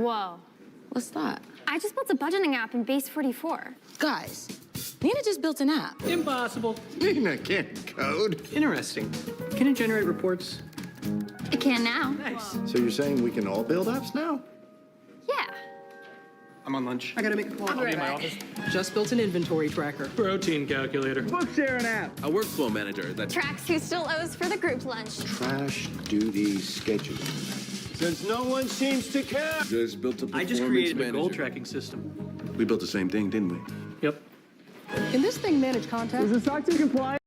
Whoa. What's that? I just built a budgeting app in Base 44. Guys, Nina just built an app. Impossible. Nina can't code. Interesting. Can it generate reports? It can now. Nice. So you're saying we can all build apps now? Yeah. I'm on lunch. I gotta make a call. I'll be right in my back. office. Just built an inventory tracker. Protein calculator. Book share an app. A workflow manager that Tracks who still owes for the group lunch. Trash duty schedule. Since no one seems to care. just built a I performance just created a manager. goal tracking system. We built the same thing, didn't we? Yep. Can this thing manage contact? Is the SOC 2 compliant?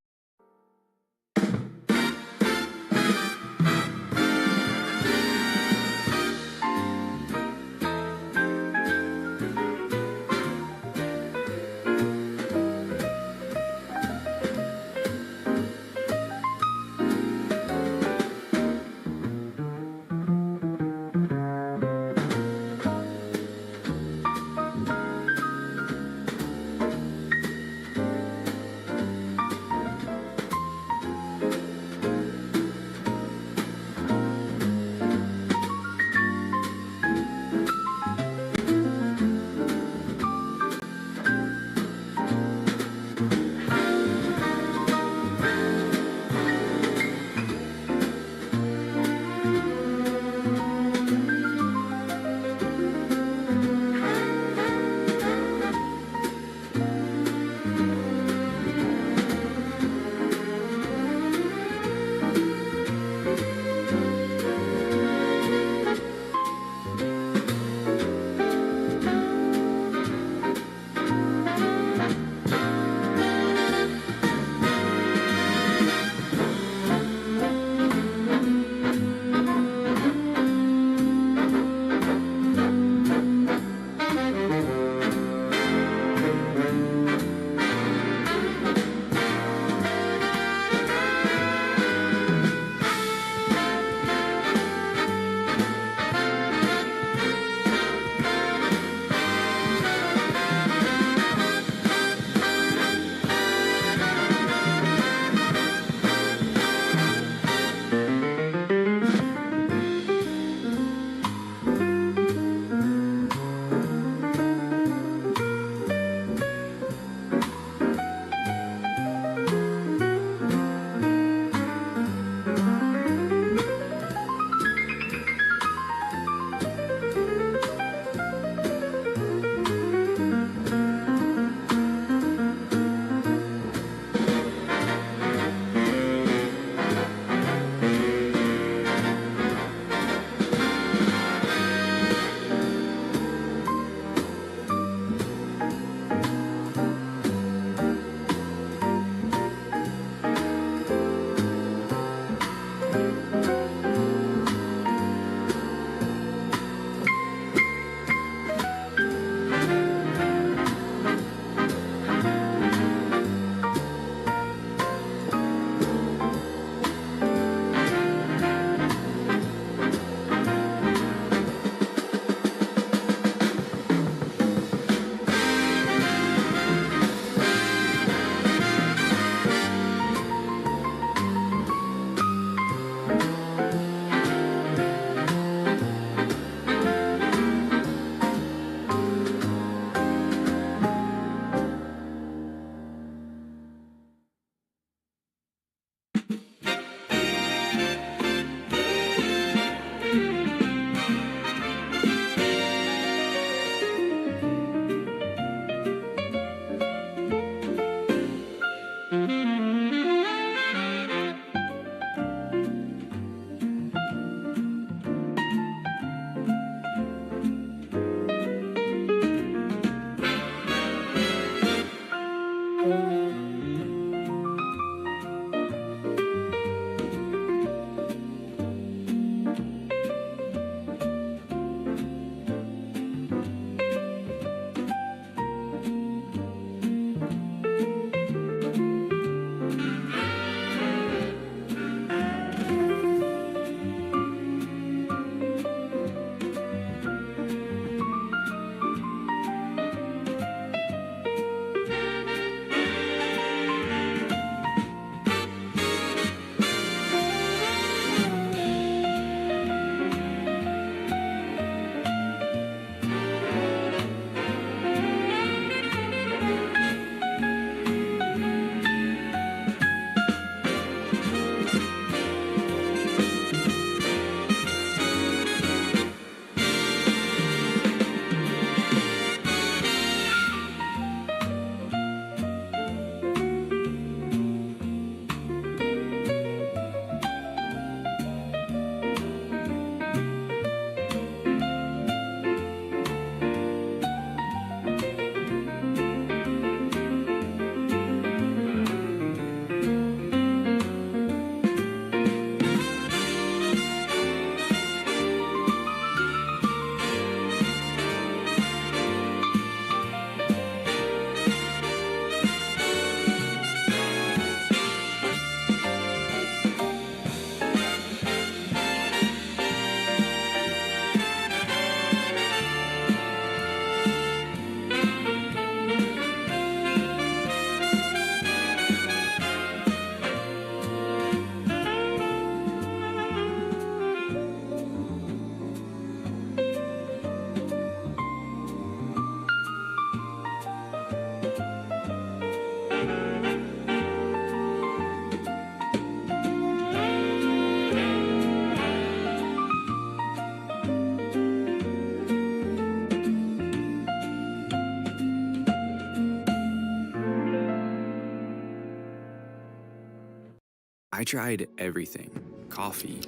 I tried everything. Coffee,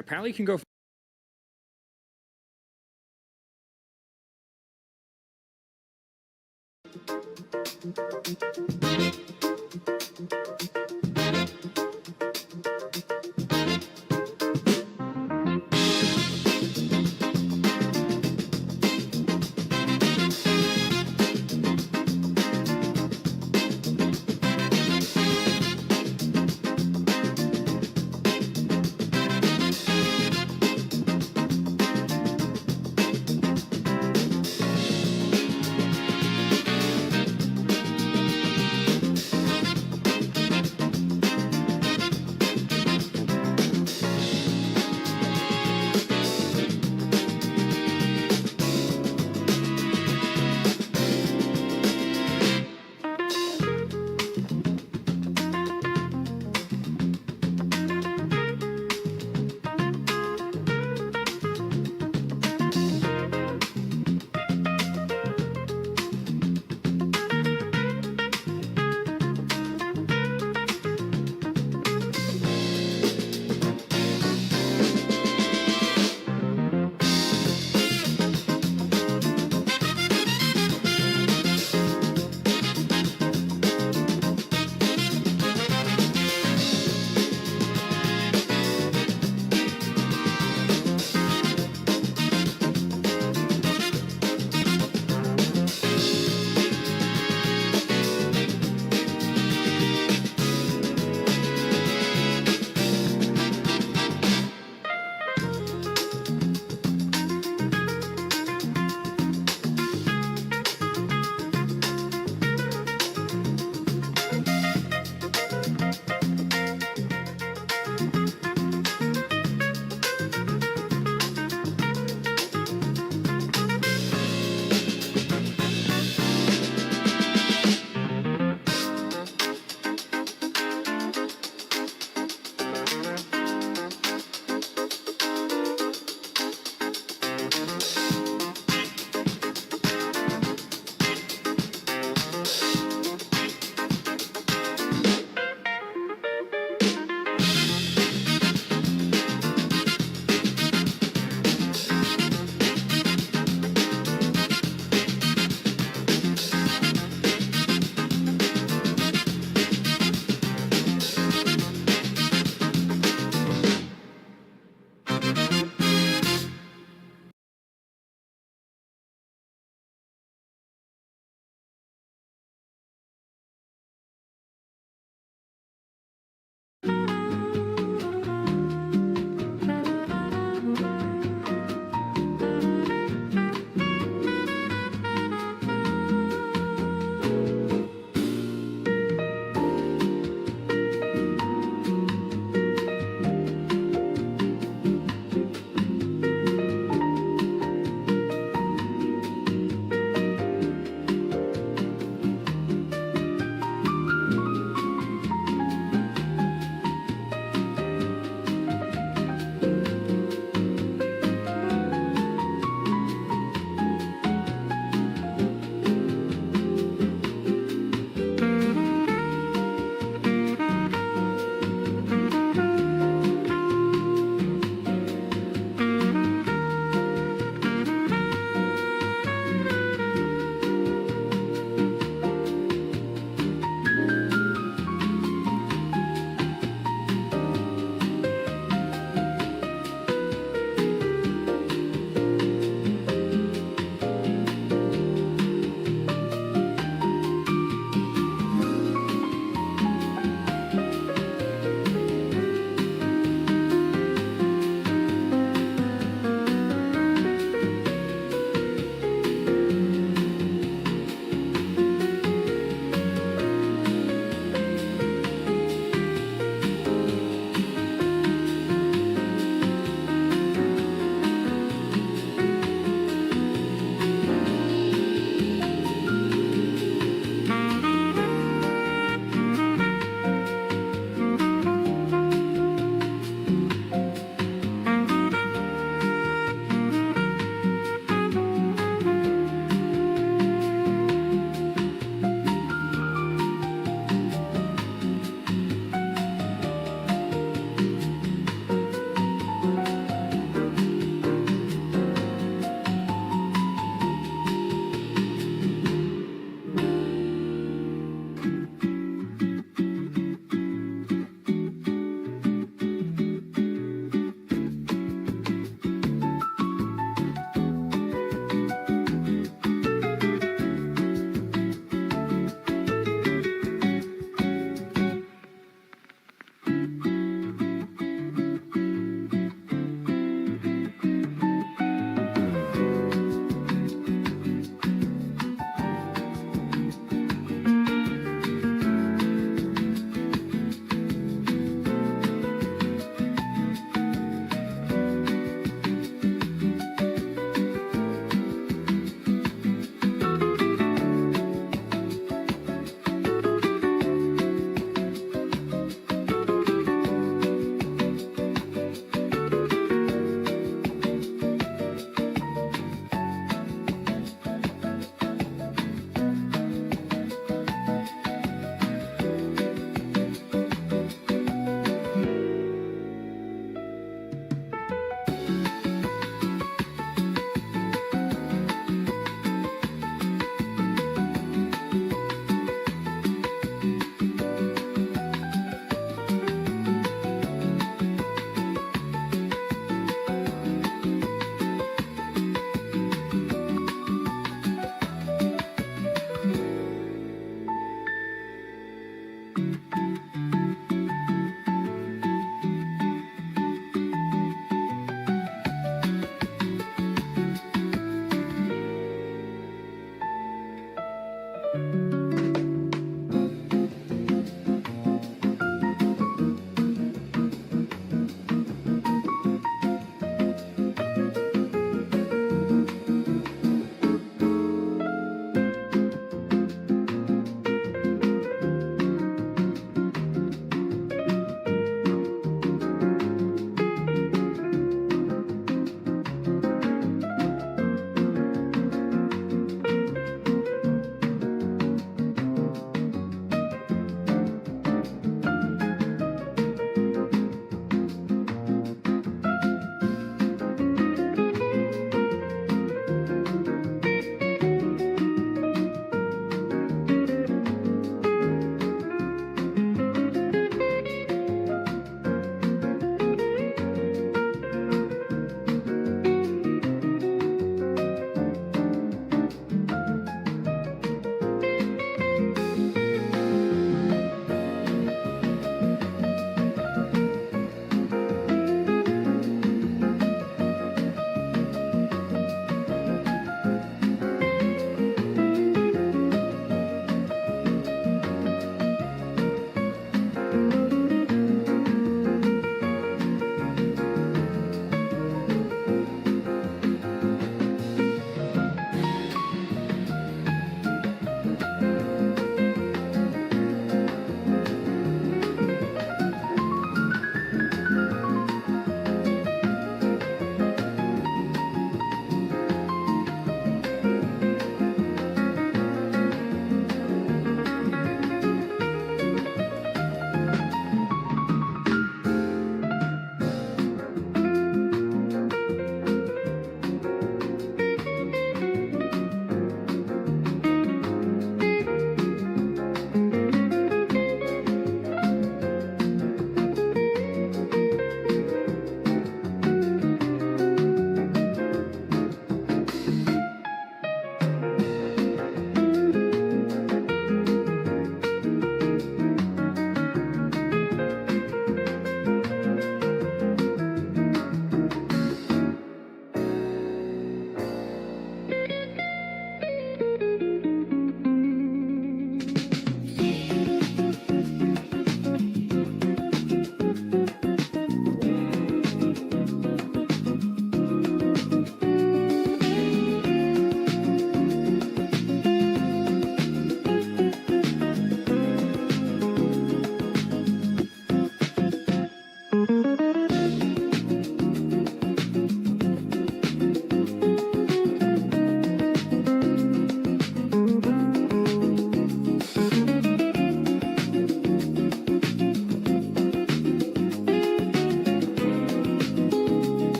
Apparently you can go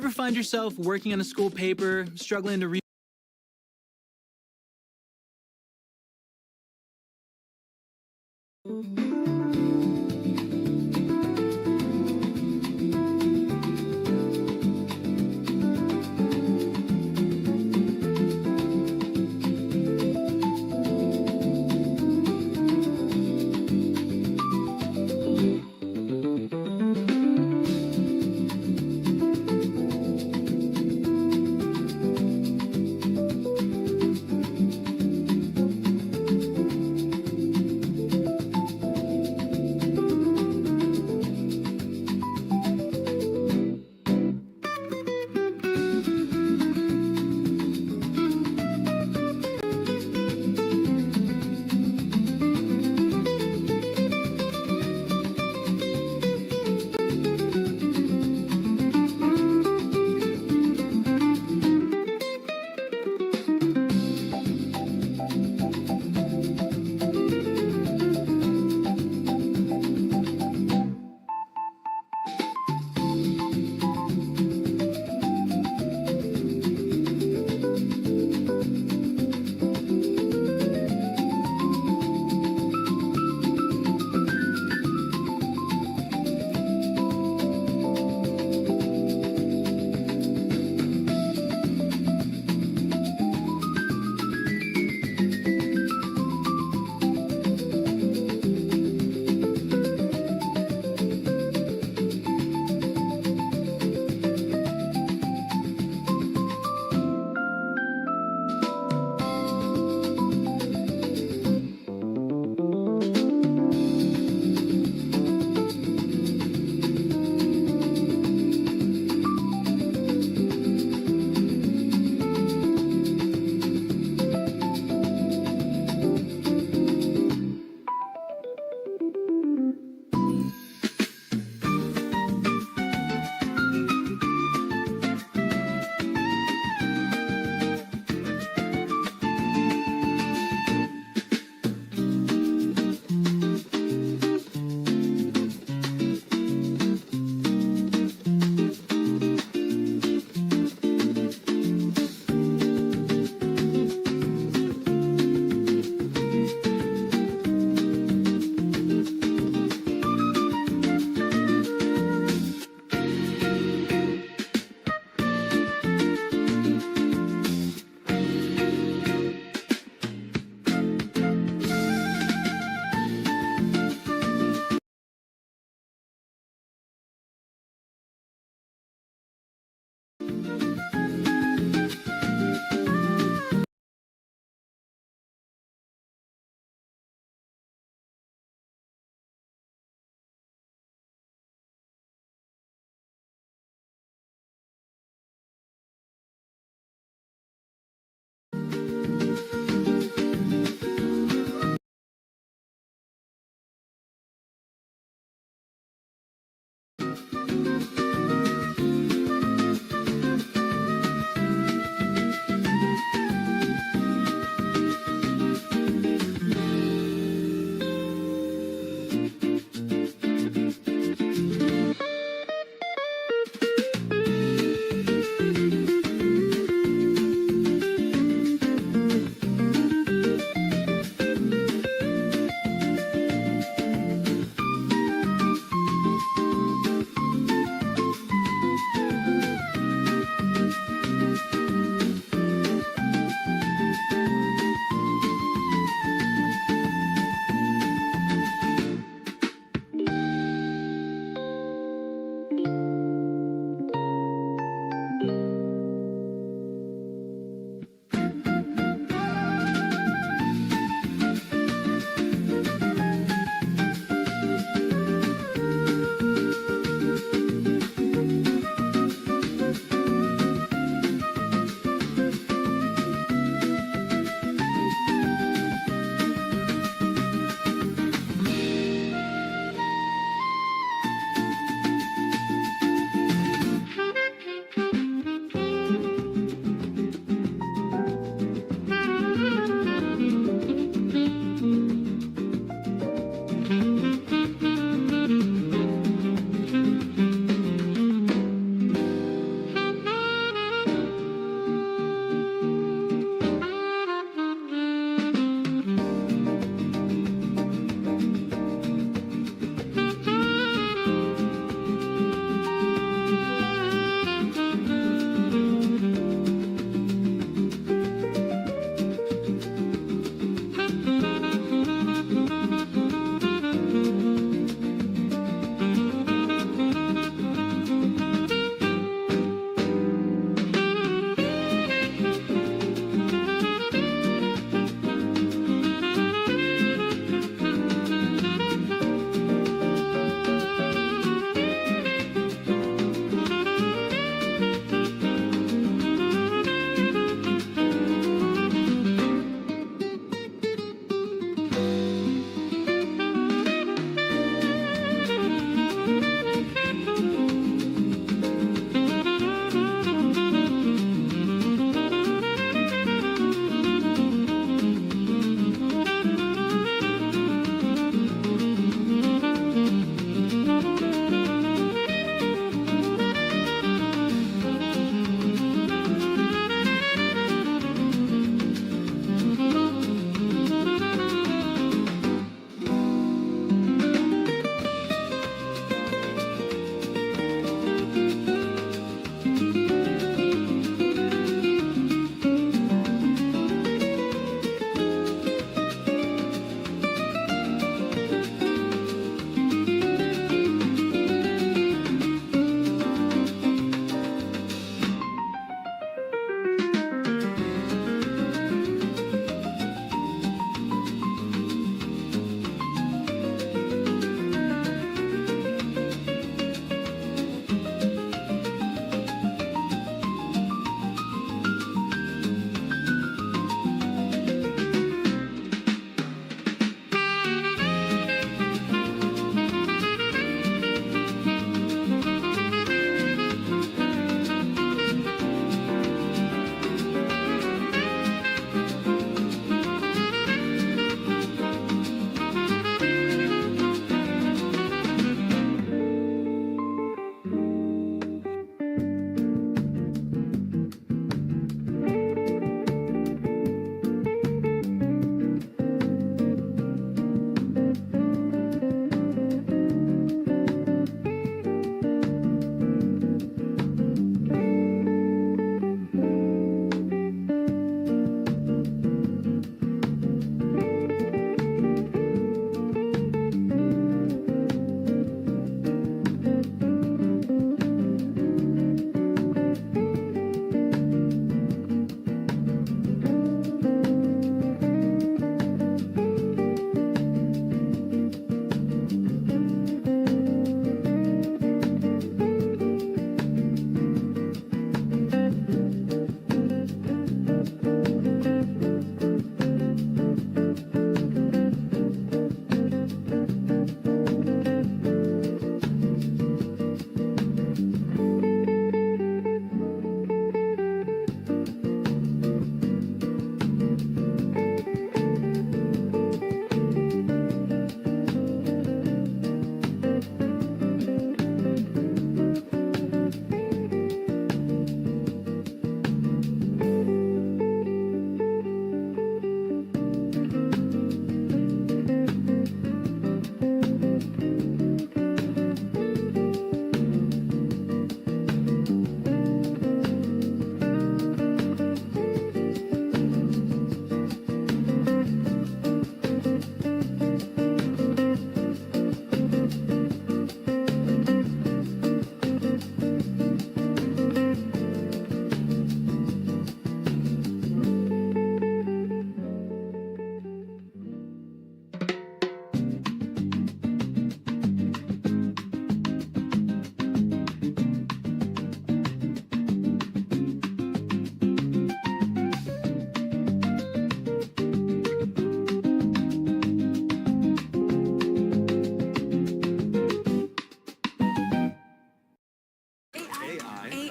Ever find yourself working on a school paper, struggling to read?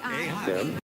AI.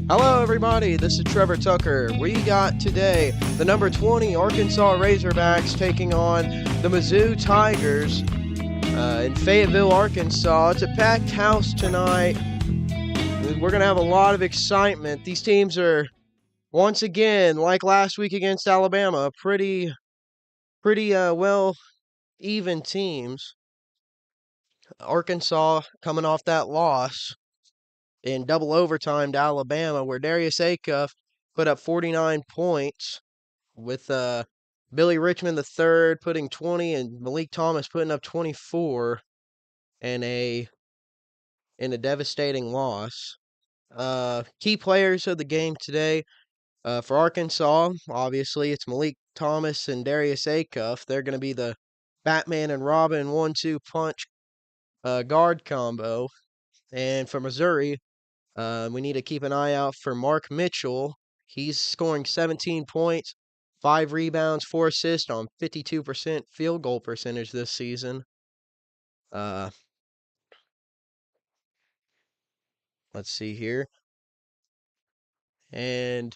Hello, everybody. This is Trevor Tucker. We got today the number 20 Arkansas Razorbacks taking on the Mizzou Tigers in Fayetteville, Arkansas. It's a packed house tonight. We're going to have a lot of excitement. These teams are, once again, like last week against Alabama, pretty well even teams. Arkansas coming off that loss in double overtime to Alabama, where Darius Acuff put up 49 points, with Billy Richmond III putting 20 and Malik Thomas putting up 24 in a devastating loss. Key players of the game today for Arkansas, obviously, it's Malik Thomas and Darius Acuff. They're going to be the Batman and Robin 1-2 punch guard combo. And for Missouri, we need to keep an eye out for Mark Mitchell. He's scoring 17 points, 5 rebounds, 4 assists on 52% field goal percentage this season. Let's see here. And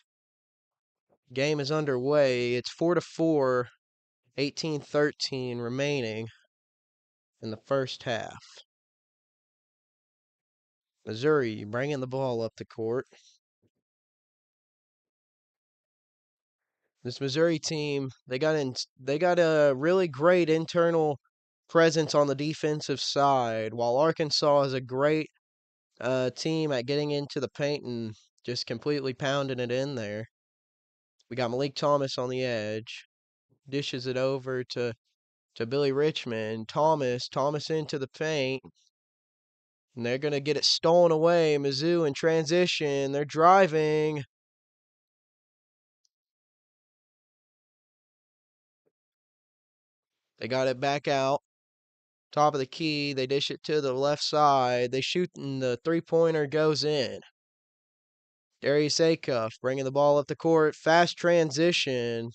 game is underway. It's 4-4, 18-13 remaining in the first half. Missouri bringing the ball up the court. This Missouri team, they got a really great internal presence on the defensive side, while Arkansas is a great team at getting into the paint and just completely pounding it in there. We got Malik Thomas on the edge, dishes it over to Billy Richmond. Thomas into the paint, and they're gonna get it stolen away. Mizzou in transition, they're driving. They got it back out. Top of the key, they dish it to the left side. They shoot, and the three-pointer goes in. Darius Acuff bringing the ball up the court. Fast transition.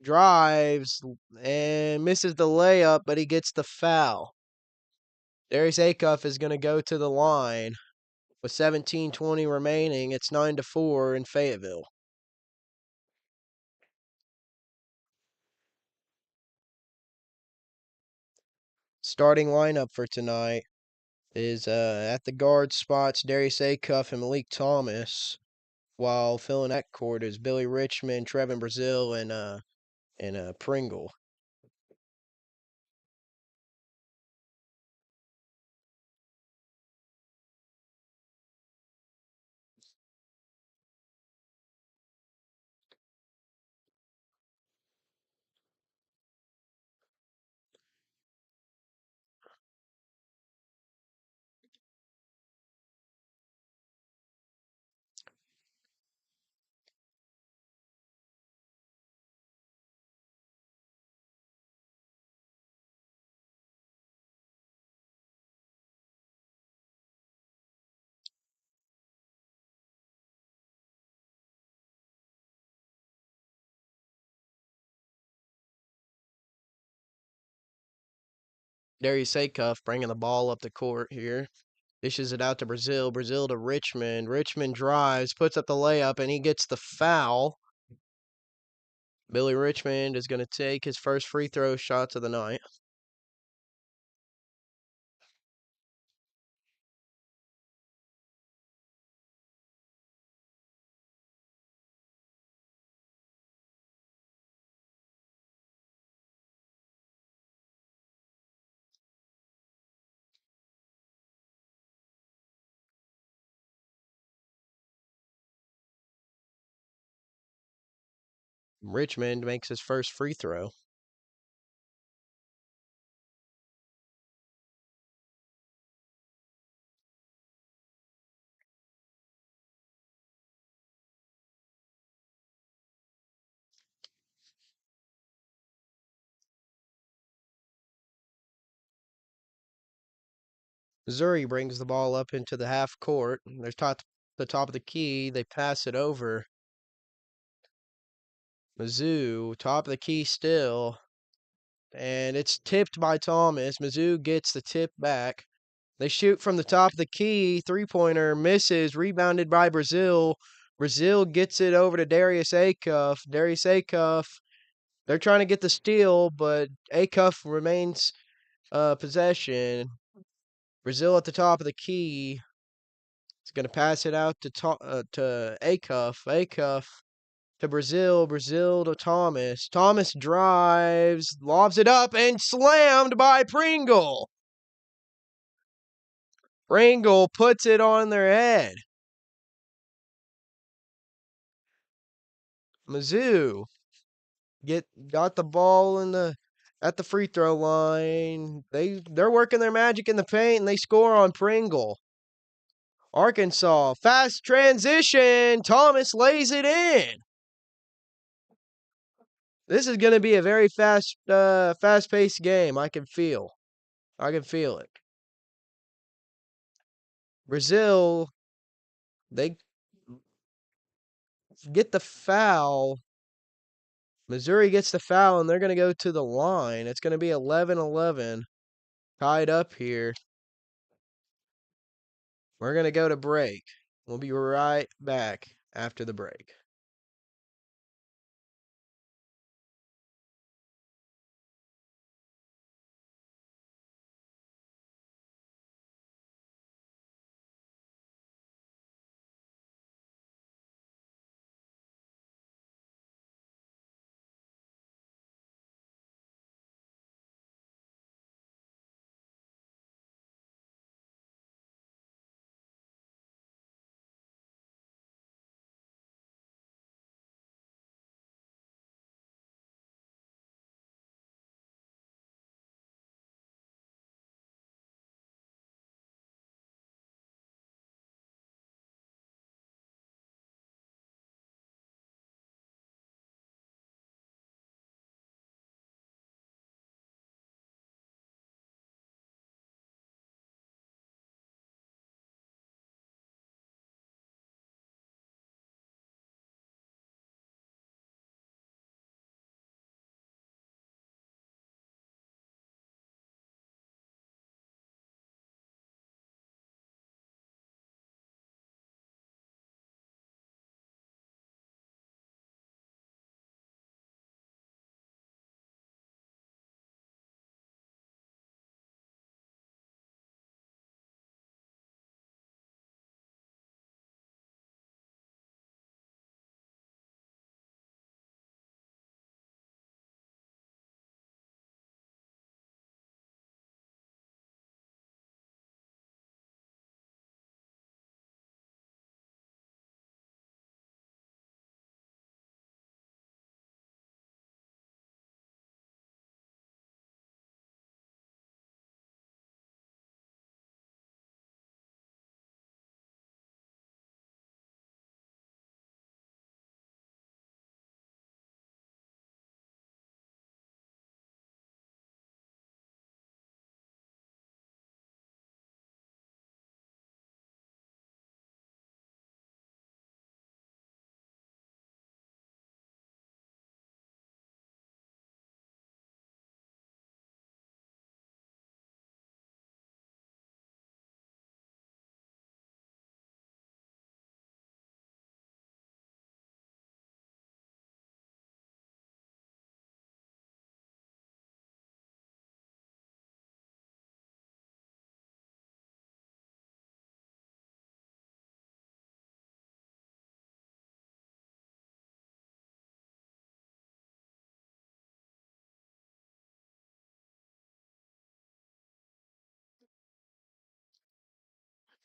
Drives and misses the layup, but he gets the foul. Darius Acuff is going to go to the line with 17:20 remaining. It's 9-4 in Fayetteville. Starting lineup for tonight is at the guard spots Darius Acuff and Malik Thomas, while filling that court is Billy Richmond, Trevin Brazil, and Pringle. Darius Acuff bringing the ball up the court here. Dishes it out to Brazil. Brazil to Richmond. Richmond drives, puts up the layup, and he gets the foul. Billy Richmond is going to take his first free throw shot of the night. Richmond makes his first free throw. Missouri brings the ball up into the half court. They're the top of the key. They pass it over. Mizzou, top of the key still. And it's tipped by Thomas. Mizzou gets the tip back. They shoot from the top of the key. Three-pointer misses. Rebounded by Brazil. Brazil gets it over to Darius Acuff. Darius Acuff. They're trying to get the steal, but Acuff remains possession. Brazil at the top of the key. It's going to pass it out to Acuff. Acuff to Brazil. Brazil to Thomas. Thomas drives, lobs it up, and slammed by Pringle. Pringle puts it on their head. Mizzou got the ball at the free throw line. They're working their magic in the paint, and they score on Pringle. Arkansas, fast transition. Thomas lays it in. This is going to be a very fast-paced game. I can feel it. Brazil, they get the foul. Missouri gets the foul, and they're going to go to the line. It's going to be 11-11, tied up here. We're going to go to break. We'll be right back after the break.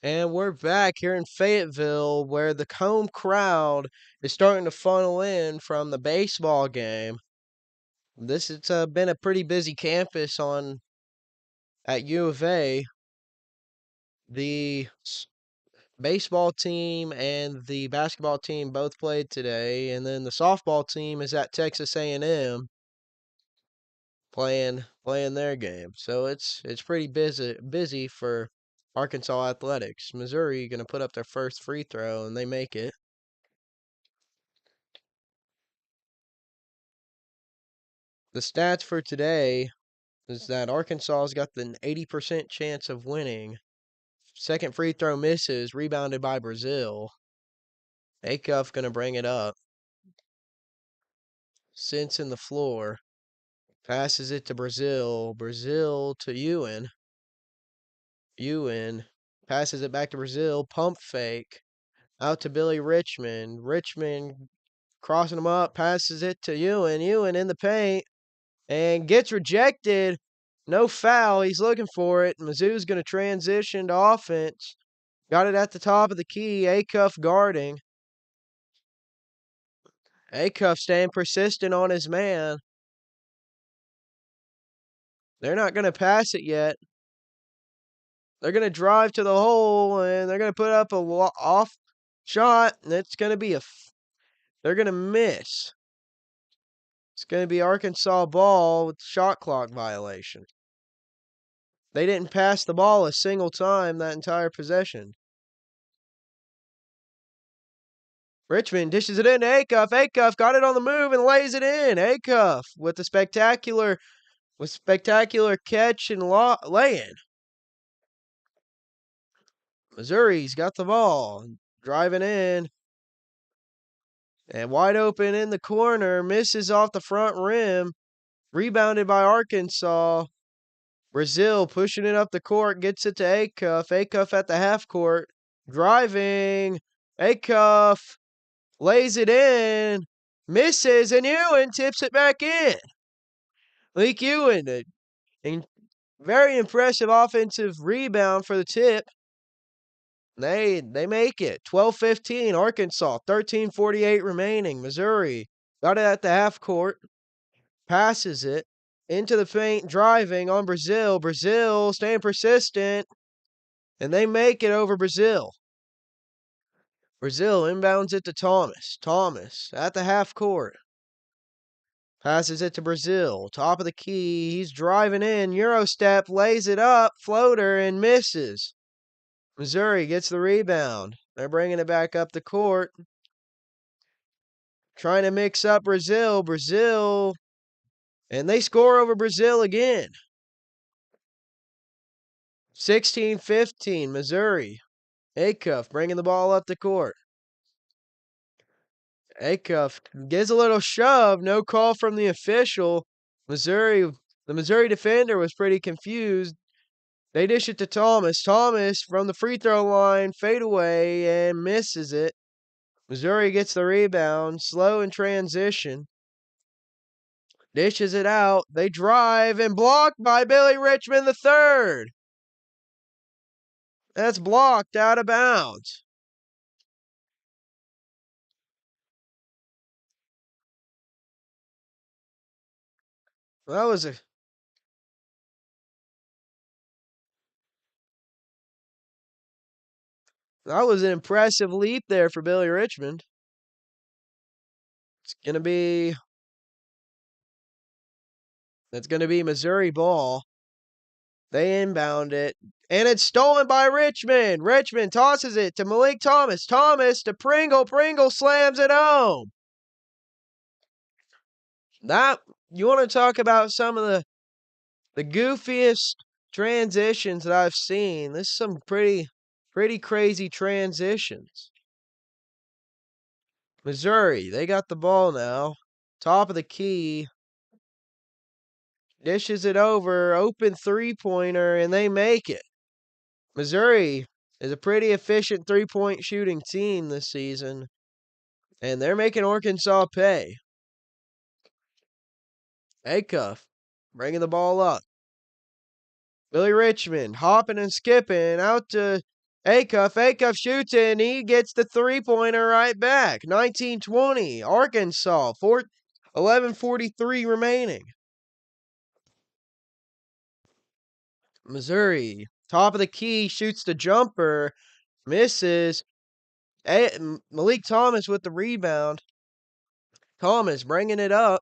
And we're back here in Fayetteville where the home crowd is starting to funnel in from the baseball game. This has been a pretty busy campus at U of A. The baseball team and the basketball team both played today, and then the softball team is at Texas A&M playing their game. So it's pretty busy for Arkansas athletics. Missouri going to put up their first free throw, and they make it. The stats for today is that Arkansas's got an 80% chance of winning. Second free throw misses. Rebounded by Brazil. Acuff going to bring it up. Since in the floor. Passes it to Brazil. Brazil to Ewan. Ewan passes it back to Brazil. Pump fake. Out to Billy Richmond. Richmond crossing him up. Passes it to Ewan. Ewan in the paint. And gets rejected. No foul. He's looking for it. Mizzou's going to transition to offense. Got it at the top of the key. Acuff guarding. Acuff staying persistent on his man. They're not going to pass it yet. They're going to drive to the hole, and they're going to put up a off shot, and it's going to be they're going to miss. It's going to be Arkansas ball with shot clock violation. They didn't pass the ball a single time that entire possession. Richmond dishes it in to Acuff. Acuff got it on the move and lays it in. Acuff with a spectacular catch and lay-in. Missouri's got the ball. Driving in. And wide open in the corner. Misses off the front rim. Rebounded by Arkansas. Brazil pushing it up the court. Gets it to Acuff. Acuff at the half court. Driving. Acuff lays it in. Misses. And Ewan tips it back in. Malik Ewan. A very impressive offensive rebound for the tip. They make it. 12-15. Arkansas. 13:48 remaining. Missouri got it at the half court. Passes it into the paint. Driving on Brazil. Brazil staying persistent. And they make it over Brazil. Brazil inbounds it to Thomas. Thomas at the half court. Passes it to Brazil. Top of the key. He's driving in. Euro step. Lays it up. Floater and misses. Missouri gets the rebound. They're bringing it back up the court. Trying to mix up Brazil. Brazil. And they score over Brazil again. 16-15. Missouri. Acuff bringing the ball up the court. Acuff gives a little shove. No call from the official. The Missouri defender was pretty confused. They dish it to Thomas. Thomas from the free throw line, fade away, and misses it. Missouri gets the rebound, slow in transition. Dishes it out. They drive and blocked by Billy Richmond III. That's blocked out of bounds. That was an impressive leap there for Billy Richmond. It's going to be Missouri ball. They inbound it. And it's stolen by Richmond. Richmond tosses it to Malik Thomas. Thomas to Pringle. Pringle slams it home. You want to talk about some of the goofiest transitions that I've seen. This is some pretty crazy transitions. Missouri, they got the ball now. Top of the key. Dishes it over. Open three-pointer, and they make it. Missouri is a pretty efficient three-point shooting team this season. And they're making Arkansas pay. Acuff bringing the ball up. Billy Richmond hopping and skipping out to Acuff. Acuff shoots it, and he gets the three-pointer right back. 19-20. Arkansas. 11:43 remaining. Missouri. Top of the key. Shoots the jumper. Misses. Malik Thomas with the rebound. Thomas bringing it up.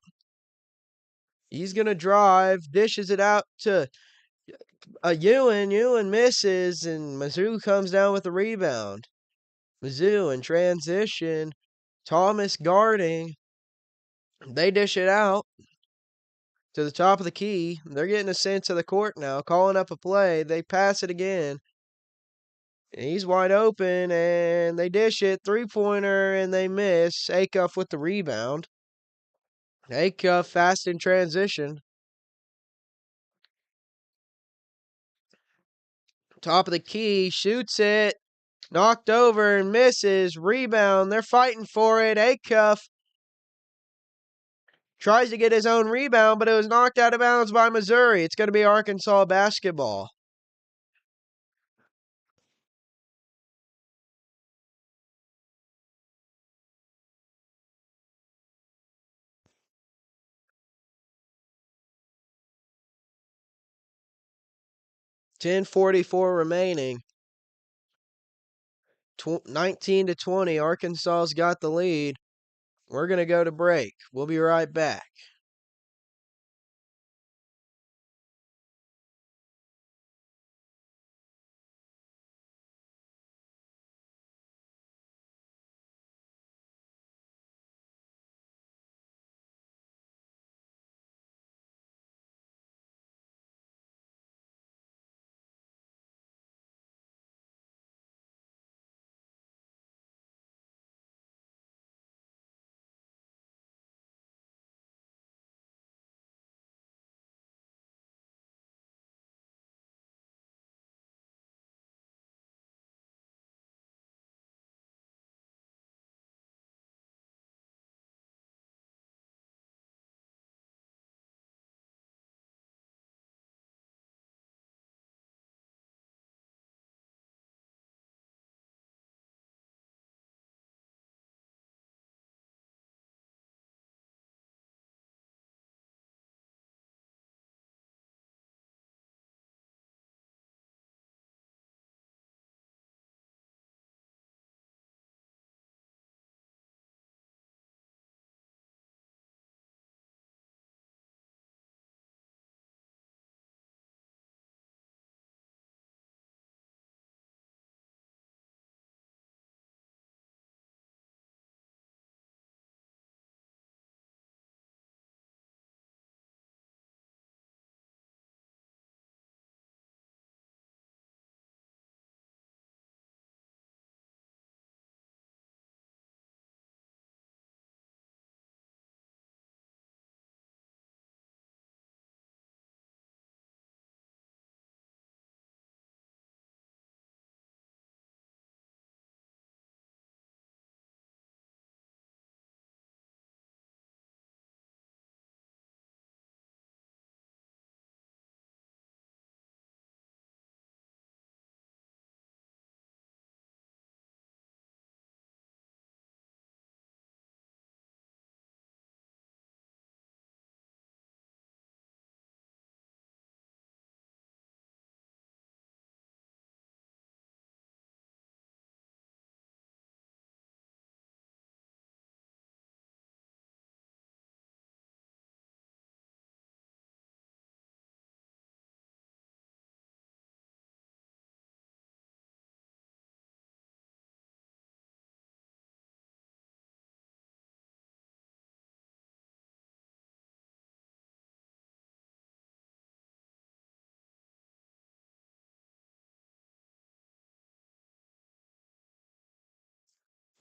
He's going to drive. Dishes it out to Ewan. Ewan misses, and Mizzou comes down with the rebound. Mizzou in transition. Thomas guarding. They dish it out to the top of the key. They're getting a sense of the court now, calling up a play. They pass it again. He's wide open, and they dish it. Three-pointer, and they miss. Acuff with the rebound. Acuff fast in transition. Top of the key, shoots it. Knocked over and misses. Rebound. They're fighting for it. Acuff tries to get his own rebound, but it was knocked out of bounds by Missouri. It's going to be Arkansas basketball. .10:44 remaining. 19-20. Arkansas's got the lead. We're going to go to break. We'll be right back.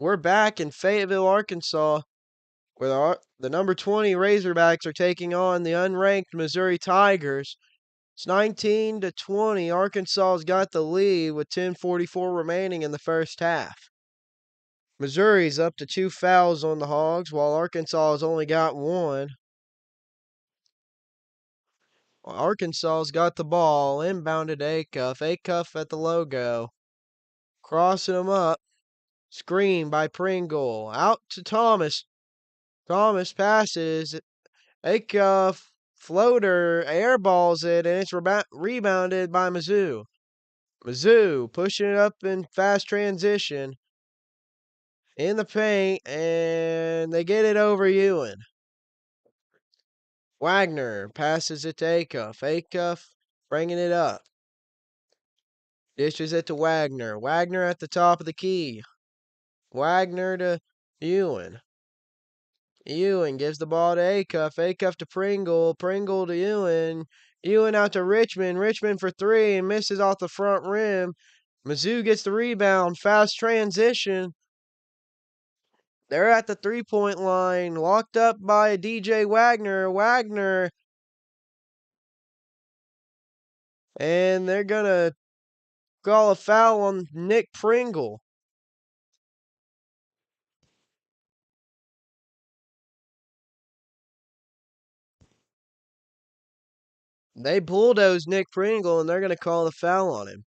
We're back in Fayetteville, Arkansas, where the number 20 Razorbacks are taking on the unranked Missouri Tigers. It's 19-20. Arkansas's got the lead with 10:44 remaining in the first half. Missouri's up to 2 fouls on the Hogs, while Arkansas has only got 1. Arkansas's got the ball, inbounded Acuff. Acuff at the logo. Crossing him up. Screen by Pringle. Out to Thomas. Thomas passes. Acuff floater airballs it, and it's rebounded by Mizzou. Mizzou pushing it up in fast transition in the paint, and they get it over Ewan. Wagner passes it to Acuff. Acuff bringing it up. Dishes it to Wagner. Wagner at the top of the key. Wagner to Ewan. Ewan gives the ball to Acuff. Acuff to Pringle. Pringle to Ewan. Ewan out to Richmond. Richmond for 3 and misses off the front rim. Mizzou gets the rebound. Fast transition. They're at the 3-point line, locked up by DJ Wagner. Wagner. And they're going to call a foul on Nick Pringle. They bulldoze Nick Pringle, and they're going to call a foul on him.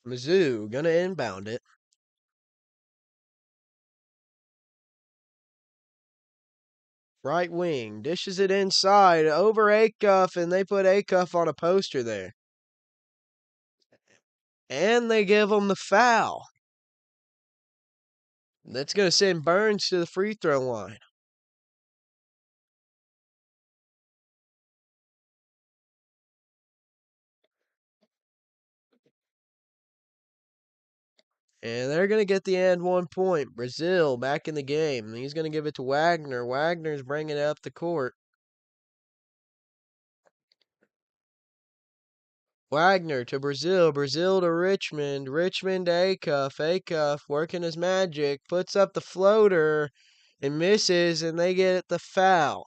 Mizzou going to inbound it. Right wing, dishes it inside, over Acuff, and they put Acuff on a poster there. And they give him the foul. That's going to send Burns to the free throw line. And they're going to get the and 1 point. Brazil back in the game. He's going to give it to Wagner. Wagner's bringing it up the court. Wagner to Brazil. Brazil to Richmond. Richmond to Acuff. Acuff working his magic. Puts up the floater and misses, and they get the foul.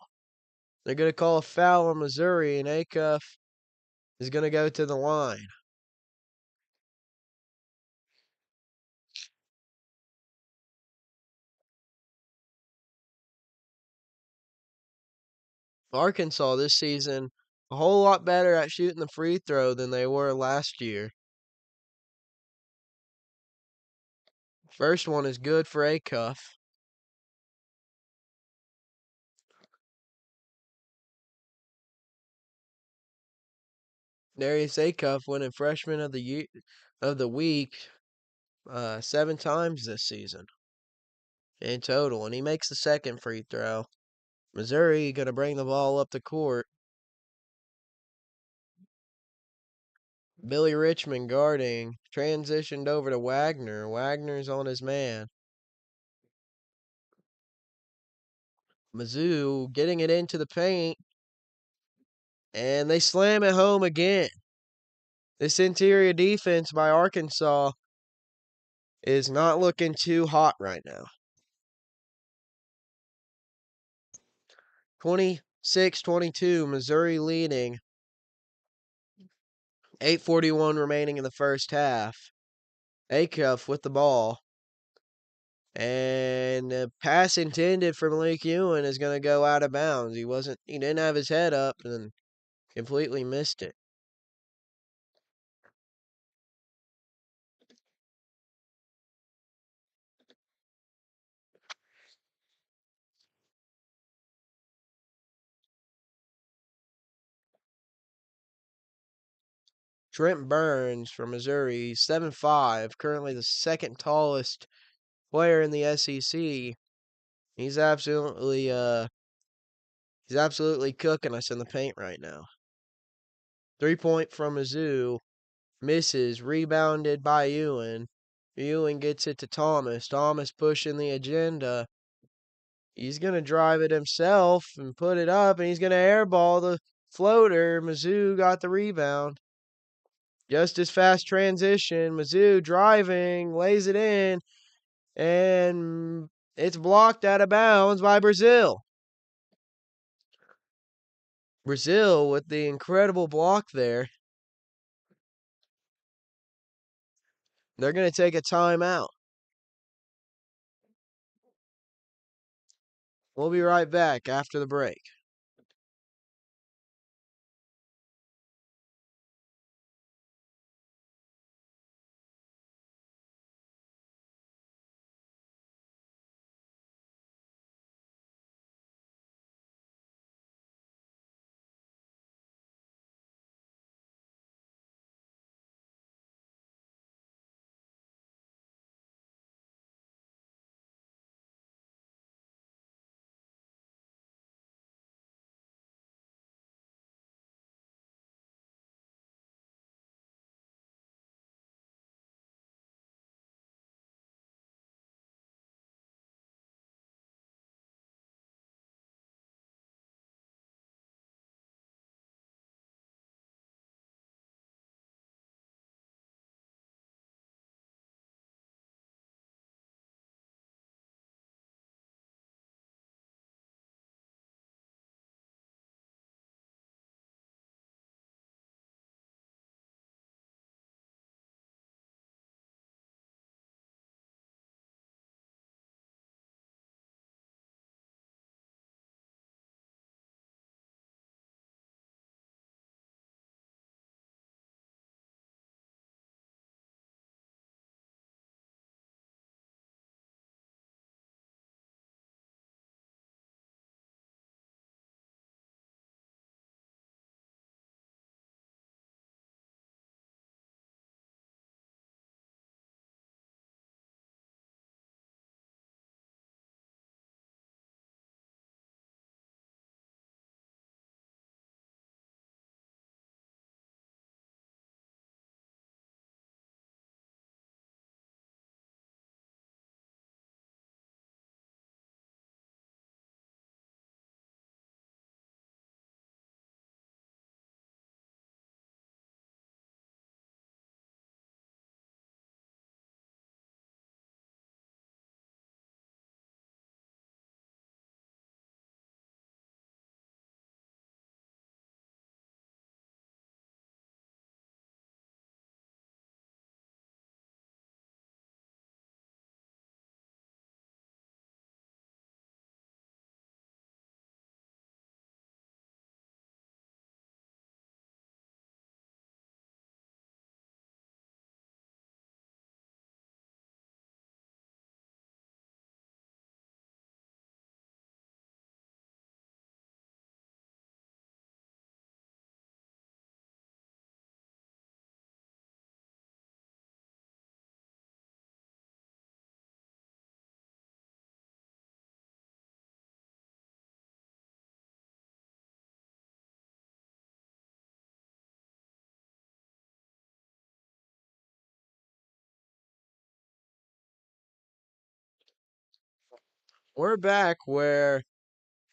They're going to call a foul on Missouri, and Acuff is going to go to the line. Arkansas this season a whole lot better at shooting the free throw than they were last year. First one is good for Acuff. Darius Acuff winning freshman of the week 7 times this season in total, and he makes the second free throw. Missouri going to bring the ball up the court. Billy Richmond guarding, transitioned over to Wagner. Wagner's on his man. Mizzou getting it into the paint, and they slam it home again. This interior defense by Arkansas is not looking too hot right now. 26-22, Missouri leading. 8:41 remaining in the first half. Acuff with the ball. And the pass intended for Malik Ewan is going to go out of bounds. He didn't have his head up and completely missed it. Trent Burns from Missouri, 7'5", currently the second tallest player in the SEC. He's absolutely cooking us in the paint right now. 3-point from Mizzou, misses, rebounded by Ewan. Ewan gets it to Thomas. Thomas pushing the agenda. He's going to drive it himself and put it up, and he's going to airball the floater. Mizzou got the rebound. Just as fast transition. Mizzou driving, lays it in, and it's blocked out of bounds by Brazil. Brazil with the incredible block there. They're going to take a timeout. We'll be right back after the break. We're back where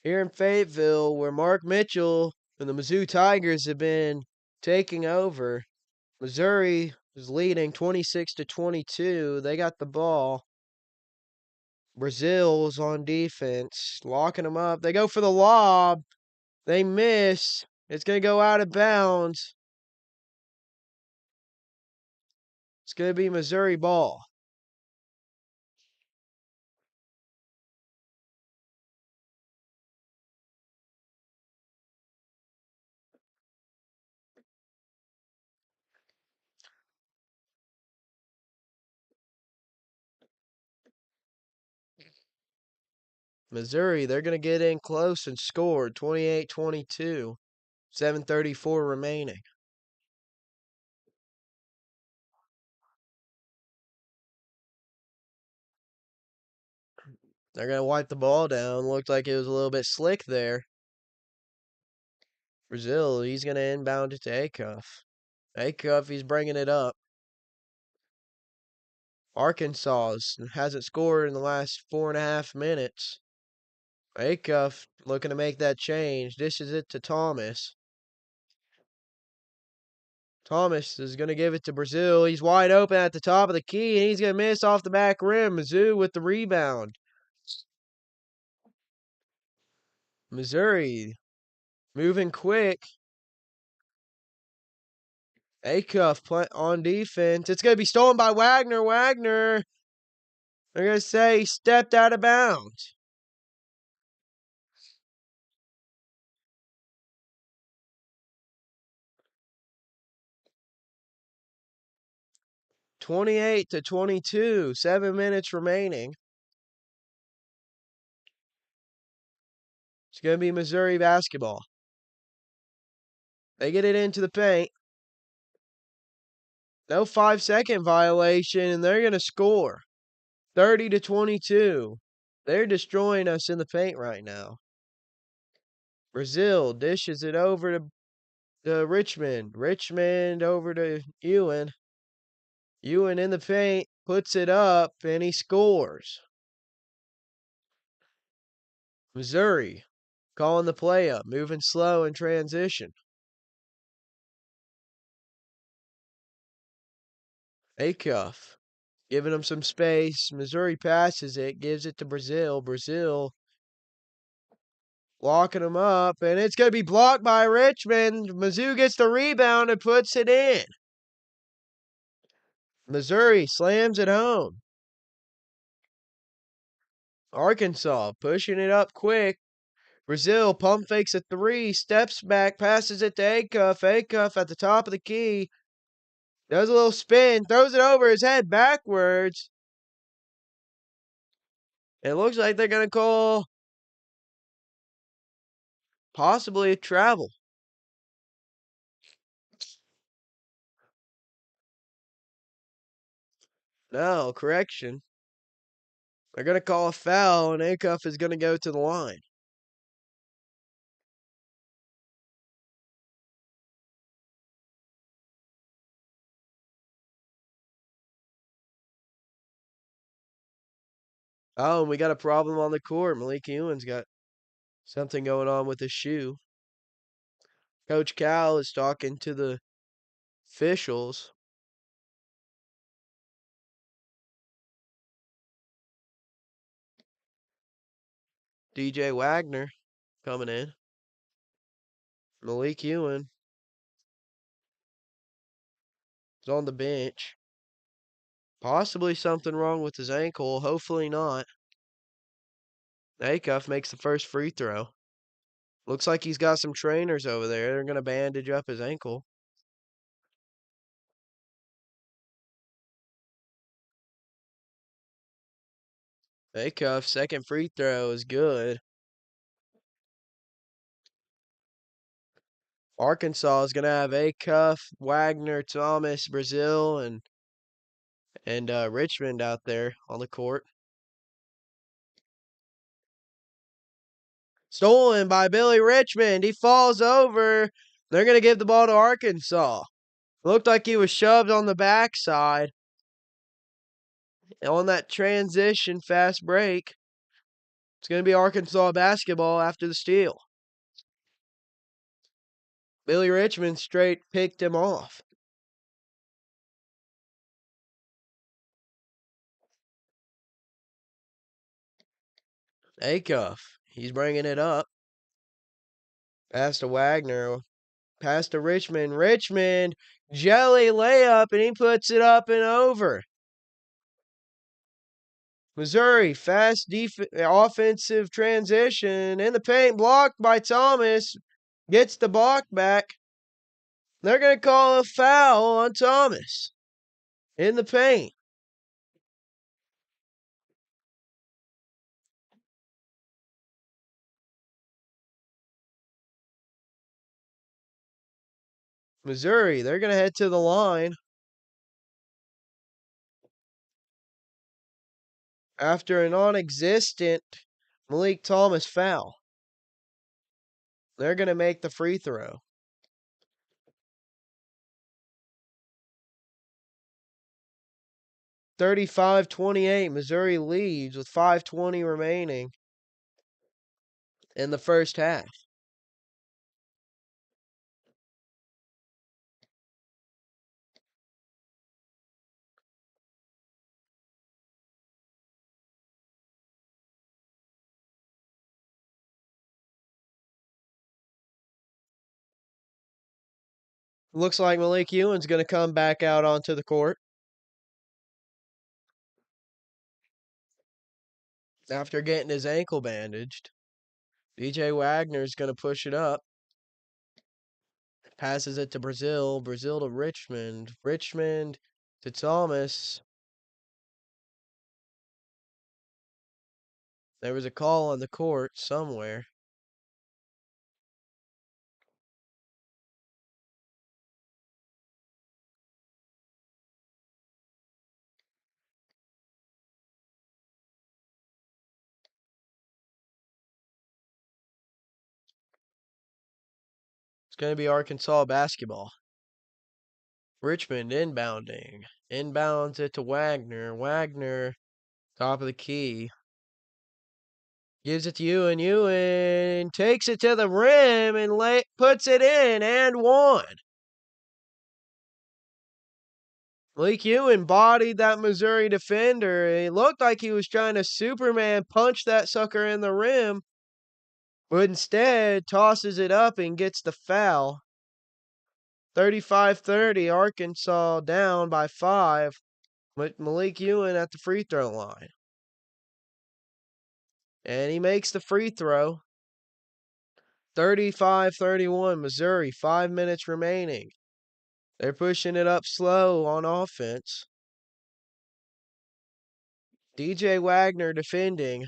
here in Fayetteville, where Mark Mitchell and the Mizzou Tigers have been taking over. Missouri is leading 26-22. They got the ball. Brazil's on defense, locking them up. They go for the lob. They miss. It's going to go out of bounds. It's going to be Missouri ball. Missouri, they're going to get in close and score 28-22. 7:34 remaining. They're going to wipe the ball down. Looked like it was a little bit slick there. Brazil, he's going to inbound it to Acuff. Acuff, he's bringing it up. Arkansas hasn't scored in the last 4.5 minutes. Acuff looking to make that change. Dishes it to Thomas. Thomas is going to give it to Brazil. He's wide open at the top of the key, and he's going to miss off the back rim. Mizzou with the rebound. Missouri moving quick. Acuff on defense. It's going to be stolen by Wagner. Wagner, they're going to say he stepped out of bounds. (28-22). 7 minutes remaining. It's going to be Missouri basketball. They get it into the paint. No 5-second violation, and they're going to score. 30-22. They're destroying us in the paint right now. Brazil dishes it over to Richmond. Richmond over to Ewan. Ewan in the paint, puts it up, and he scores. Missouri calling the play up, moving slow in transition. Acuff giving him some space. Missouri passes it, gives it to Brazil. Brazil locking him up, and it's going to be blocked by Richmond. Mizzou gets the rebound and puts it in. Missouri slams it home. Arkansas pushing it up quick. Brazil pump fakes a three, steps back, passes it to Acuff. Acuff at the top of the key. Does a little spin, throws it over his head backwards. It looks like they're going to call possibly a travel. No, correction. They're going to call a foul, and Acuff is going to go to the line. Oh, and we got a problem on the court. Malik Ewan's got something going on with his shoe. Coach Cal is talking to the officials. DJ Wagner coming in. Malik Ewan is on the bench. Possibly something wrong with his ankle. Hopefully not. Acuff makes the first free throw. Looks like he's got some trainers over there. They're going to bandage up his ankle. Acuff, second free throw is good. Arkansas is going to have Acuff, Wagner, Thomas, Brazil, and Richmond out there on the court. Stolen by Billy Richmond. He falls over. They're going to give the ball to Arkansas. Looked like he was shoved on the backside on that transition fast break. It's going to be Arkansas basketball after the steal. Billy Richmond straight picked him off. Acuff, he's bringing it up. Pass to Wagner. Pass to Richmond. Richmond, jelly layup, and he puts it up and over. Missouri, fast offensive transition in the paint, blocked by Thomas. Gets the block back. They're going to call a foul on Thomas in the paint. Missouri, they're going to head to the line after a non-existent Malik Thomas foul. They're going to make the free throw. 35-28, Missouri leads with 5:20 remaining in the first half. Looks like Malik Ewan's going to come back out onto the court after getting his ankle bandaged. DJ Wagner's going to push it up. Passes it to Brazil. Brazil to Richmond. Richmond to Thomas. There was a call on the court somewhere. It's going to be Arkansas basketball. Richmond inbounding. Inbounds it to Wagner. Wagner, top of the key. Gives it to Ewan. Ewan takes it to the rim and puts it in and one. Malik Ewan bodied that Missouri defender. It looked like he was trying to Superman punch that sucker in the rim, but instead tosses it up and gets the foul. 35-30, Arkansas down by 5, with Malik Ewan at the free throw line. And he makes the free throw. 35-31, Missouri, 5 minutes remaining. They're pushing it up slow on offense. DJ Wagner defending.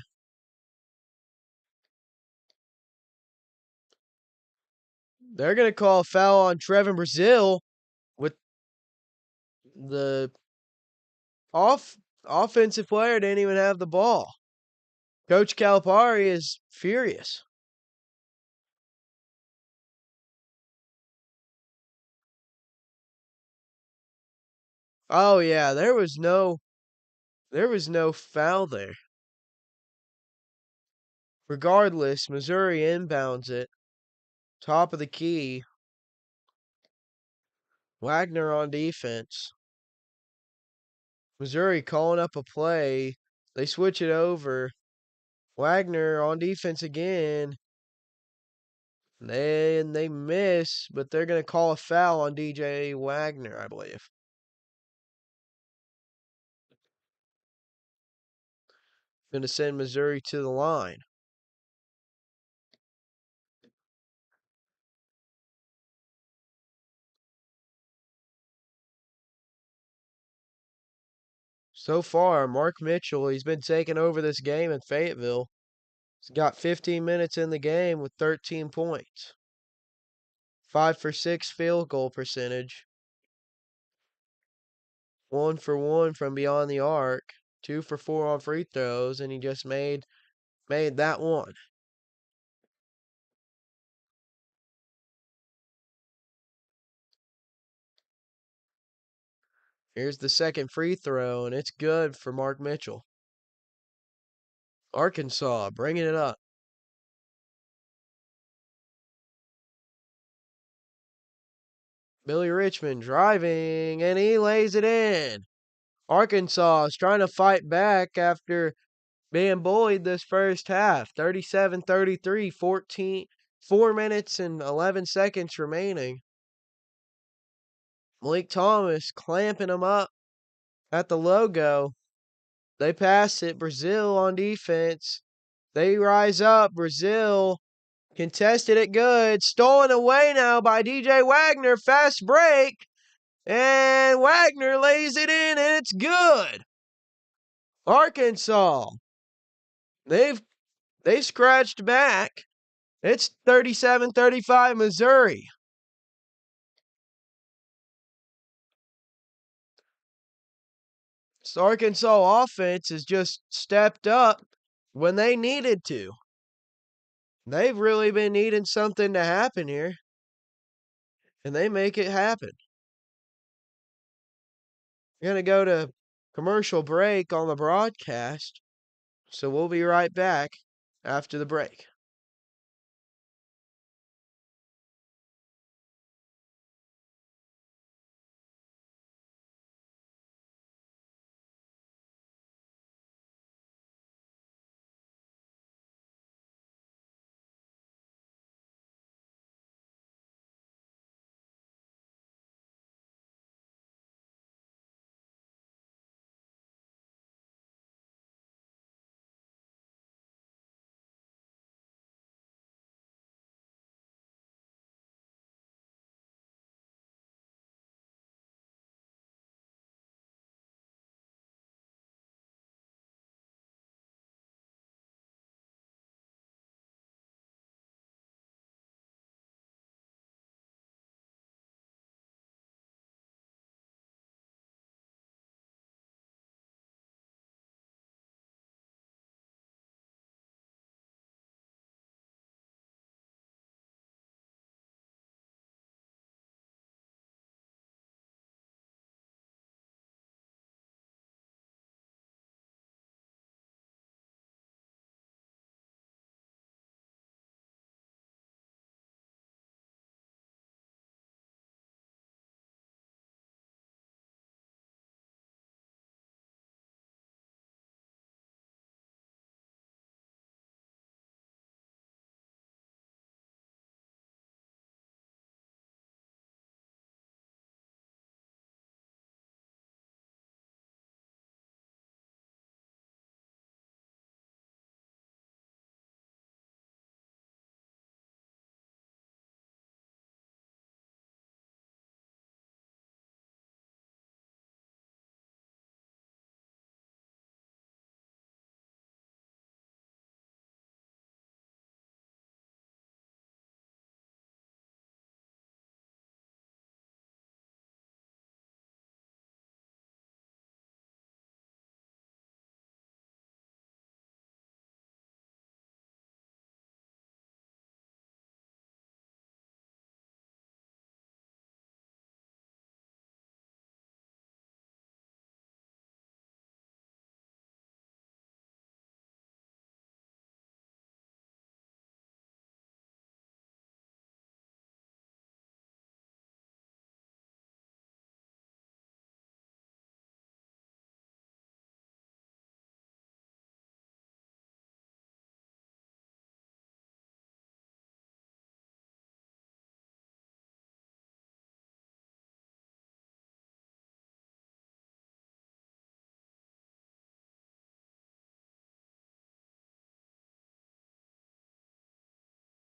They're going to call a foul on Trevin Brazil with the offensive player didn't even have the ball. Coach Calipari is furious. Oh yeah, there was no foul there. Regardless, Missouri inbounds it. Top of the key. Wagner on defense. Missouri calling up a play. They switch it over. Wagner on defense again. They miss, but they're going to call a foul on DJ Wagner, I believe. Going to send Missouri to the line. So far, Mark Mitchell, he's been taking over this game in Fayetteville. He's got 15 minutes in the game with 13 points. 5 for 6 field goal percentage. 1 for 1 from beyond the arc. 2 for 4 on free throws, and he just made that one. Here's the second free throw, and it's good for Mark Mitchell. Arkansas bringing it up. Billy Richmond driving, and he lays it in. Arkansas is trying to fight back after being bullied this first half. 37-33, 4 minutes and 11 seconds remaining. Malik Thomas clamping them up at the logo. They pass it. Brazil on defense. They rise up. Brazil contested it good. Stolen away now by DJ Wagner. Fast break. And Wagner lays it in, and it's good. Arkansas. They've scratched back. It's 37-35 Missouri. This Arkansas offense has just stepped up when they needed to. They've really been needing something to happen here, and they make it happen. We're going to go to commercial break on the broadcast, so we'll be right back after the break.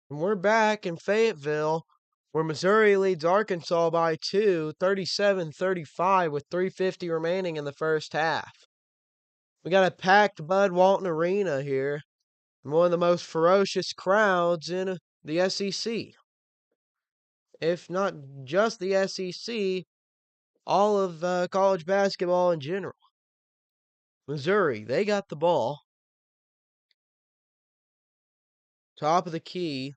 And we're back in Fayetteville, where Missouri leads Arkansas by 2, 37-35, with 3:50 remaining in the first half. We got a packed Bud Walton Arena here, and one of the most ferocious crowds in the SEC. If not just the SEC, all of college basketball in general. Missouri, they got the ball. Top of the key.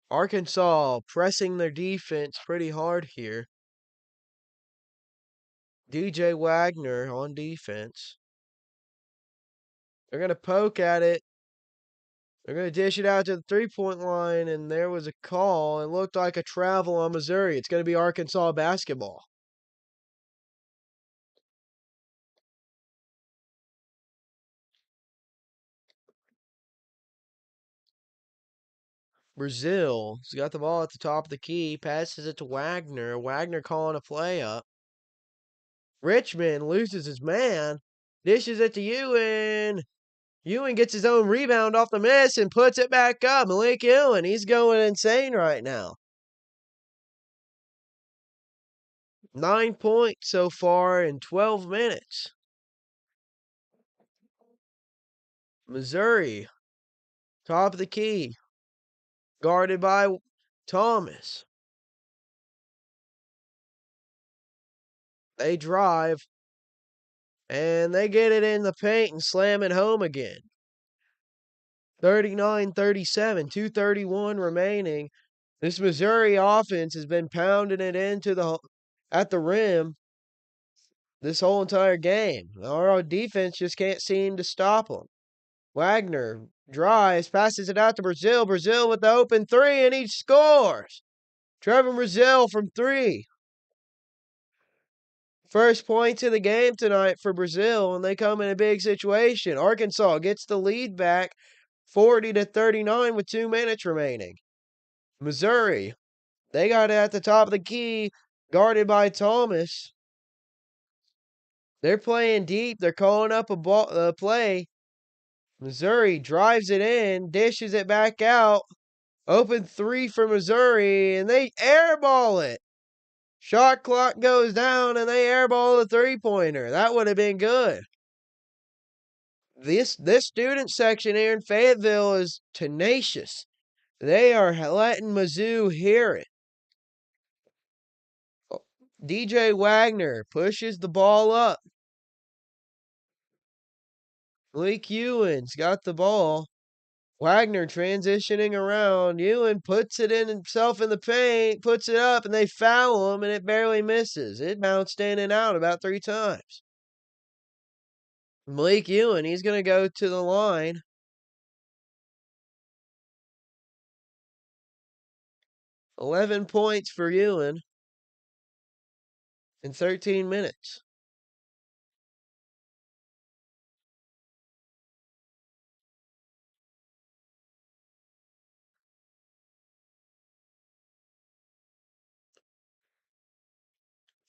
Arkansas pressing their defense pretty hard here. DJ Wagner on defense. They're going to poke at it. They're going to dish it out to the three-point line, and there was a call. It looked like a travel on Missouri. It's going to be Arkansas basketball. Brazil has got the ball at the top of the key, passes it to Wagner. Wagner calling a play up. Richmond loses his man, dishes it to Ewan. Ewan gets his own rebound off the miss and puts it back up. Malik Ewan, he's going insane right now. 9 points so far in 12 minutes. Missouri, top of the key, guarded by Thomas. They drive, and they get it in the paint and slam it home again. 39-37, 2:31 remaining. This Missouri offense has been pounding it at the rim this whole entire game. Our defense just can't seem to stop them. Wagner drives, passes it out to Brazil. Brazil with the open three, and he scores. Trevor Brazil from three. First points of the game tonight for Brazil, and they come in a big situation. Arkansas gets the lead back 40-39 with 2 minutes remaining. Missouri, they got it at the top of the key, guarded by Thomas. They're playing deep. They're calling up a play. Missouri drives it in, dishes it back out. Open three for Missouri, and they airball it. Shot clock goes down, and they airball the three-pointer. That would have been good. This student section here in Fayetteville is tenacious. They are letting Mizzou hear it. DJ Wagner pushes the ball up. Malik Ewan's got the ball. Wagner transitioning around. Ewan puts it in himself in the paint, puts it up, and they foul him, and it barely misses. It bounced in and out about 3 times. Malik Ewan, he's going to go to the line. $11 points for Ewan in 13 minutes.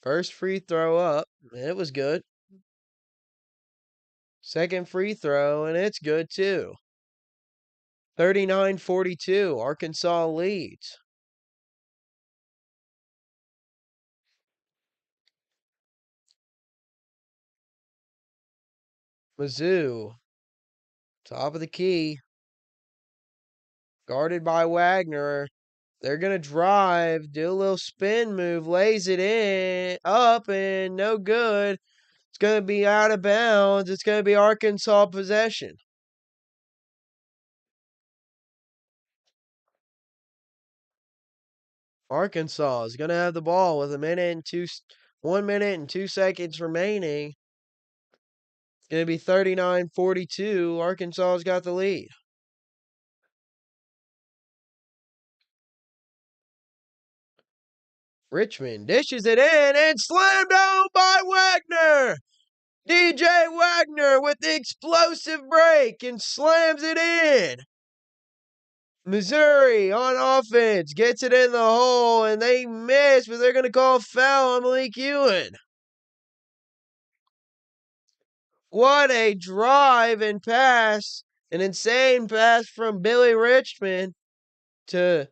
First free throw up, and it was good. Second free throw, and it's good too. 39-42, Arkansas leads. Mizzou, top of the key, guarded by Wagner. They're going to drive, do a little spin move, lays it in, up, and no good. It's going to be out of bounds. It's going to be Arkansas possession. Arkansas is going to have the ball with 1 minute and 2 seconds remaining. It's going to be 39-42. Arkansas's got the lead. Richmond dishes it in and slammed home by Wagner. DJ Wagner with the explosive break and slams it in. Missouri on offense gets it in the hole, and they miss, but they're going to call foul on Malik Ewan. What a drive and pass. An insane pass from Billy Richmond to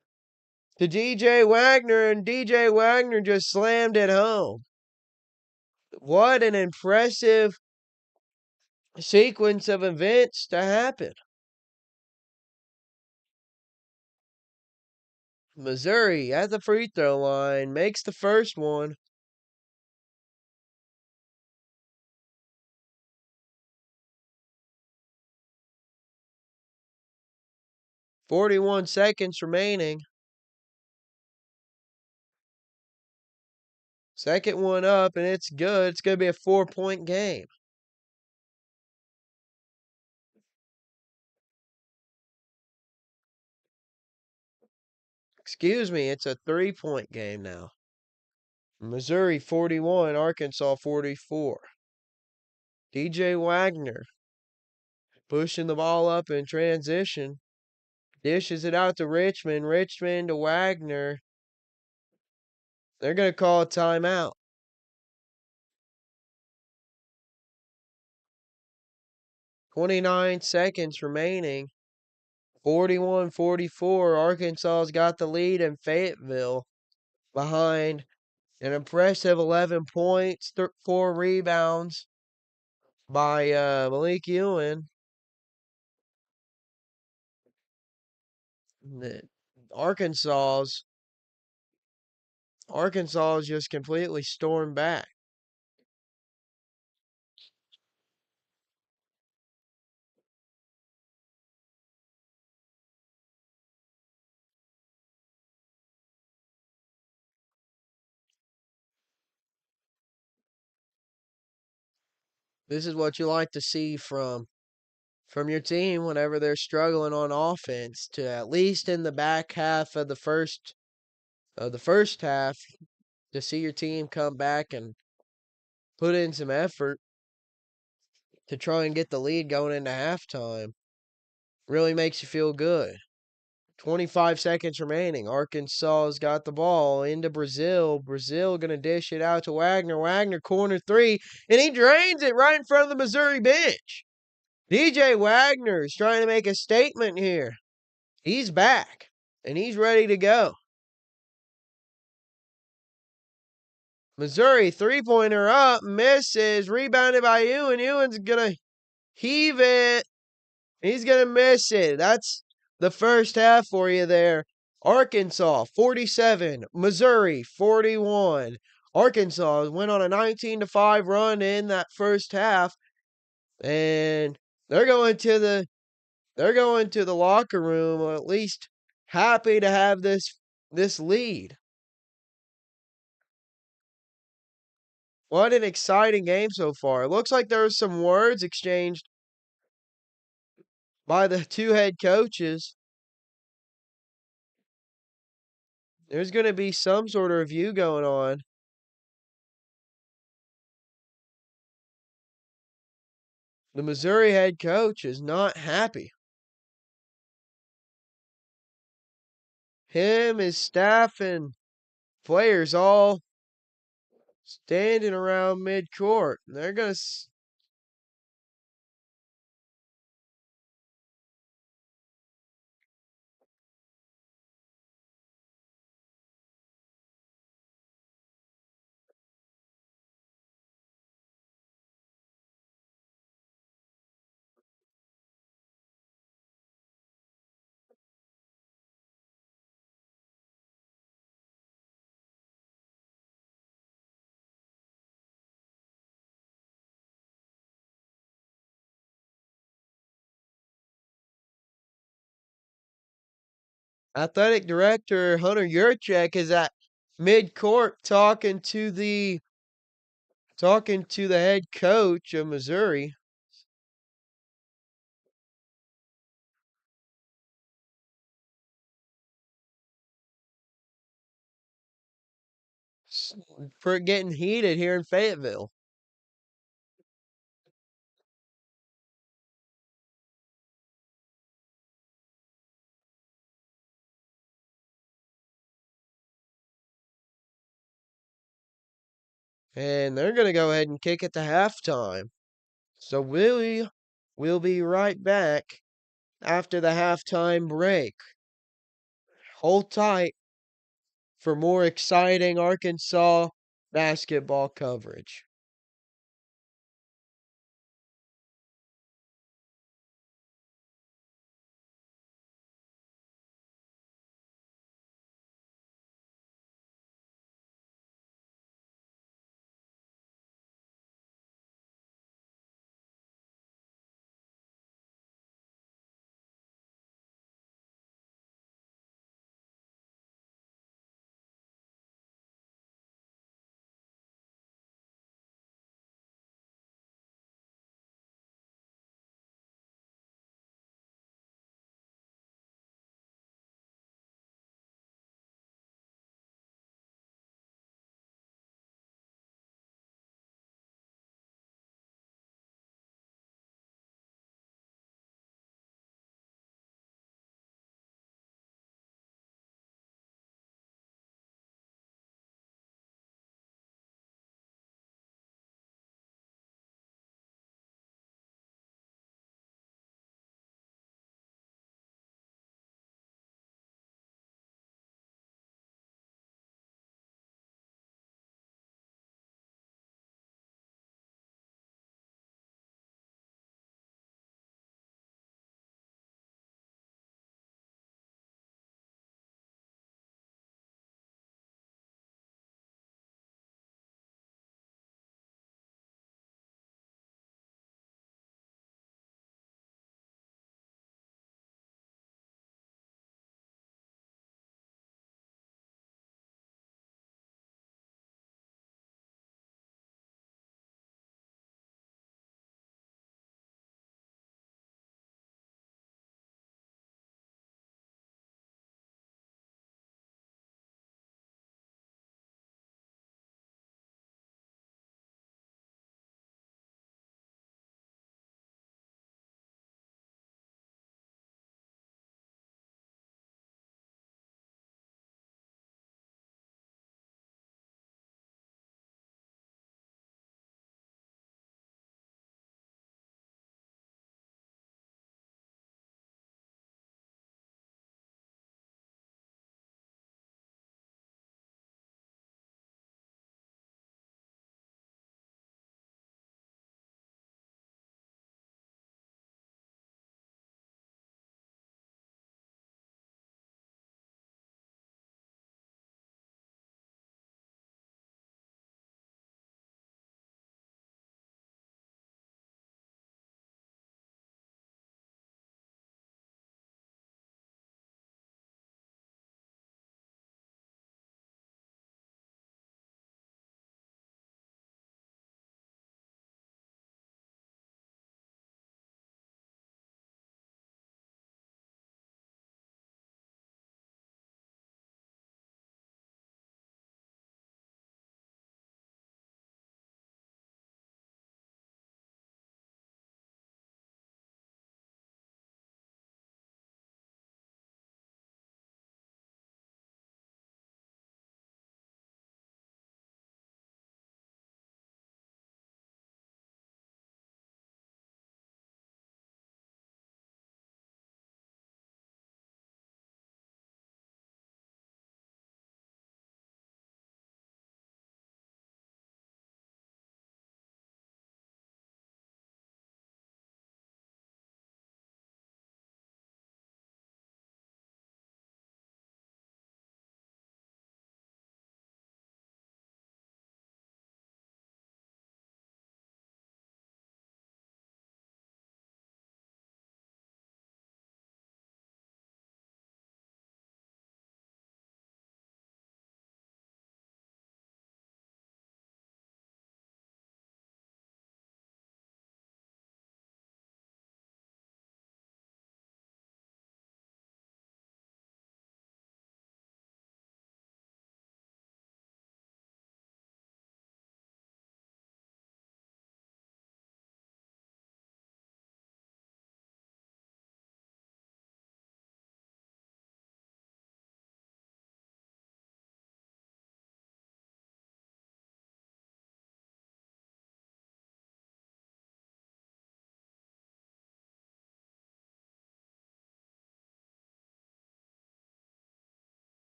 DJ Wagner, and DJ Wagner just slammed it home. What an impressive sequence of events to happen. Missouri at the free throw line makes the first one. $41 remaining. Second one up, and it's good. It's going to be a 4-point game. Excuse me, it's a 3-point game now. Missouri 41, Arkansas 44. DJ Wagner pushing the ball up in transition. Dishes it out to Richmond. Richmond to Wagner. They're going to call a timeout. .29 seconds remaining. 41-44. Arkansas's got the lead in Fayetteville behind an impressive 11 points, 4 rebounds by Malik Ewan. Arkansas's just completely stormed back. This is what you like to see from your team whenever they're struggling on offense, to at least in the back half of the first half, to see your team come back and put in some effort to try and get the lead going into halftime. Really makes you feel good. 25 seconds remaining. Arkansas's got the ball into Brazil. Brazil going to dish it out to Wagner. Wagner corner 3, and he drains it right in front of the Missouri bench. DJ Wagner is trying to make a statement here. He's back, and he's ready to go. Missouri, 3-pointer up, misses, rebounded by Ewan. Ewan's going to heave it. He's going to miss it. That's the first half for you there. Arkansas, 47. Missouri, 41. Arkansas went on a 19-5 run in that first half, and they're going to the locker room, or at least happy to have this lead. What an exciting game so far. It looks like there were some words exchanged by the two head coaches. There's going to be some sort of review going on. The Missouri head coach is not happy. Him, his staff, and players all standing around midcourt. They're going to Athletic director Hunter Yurchek is at midcourt talking to the head coach of Missouri. For getting heated here in Fayetteville. And they're going to go ahead and kick it to halftime. So we'll be right back after the halftime break. Hold tight for more exciting Arkansas basketball coverage.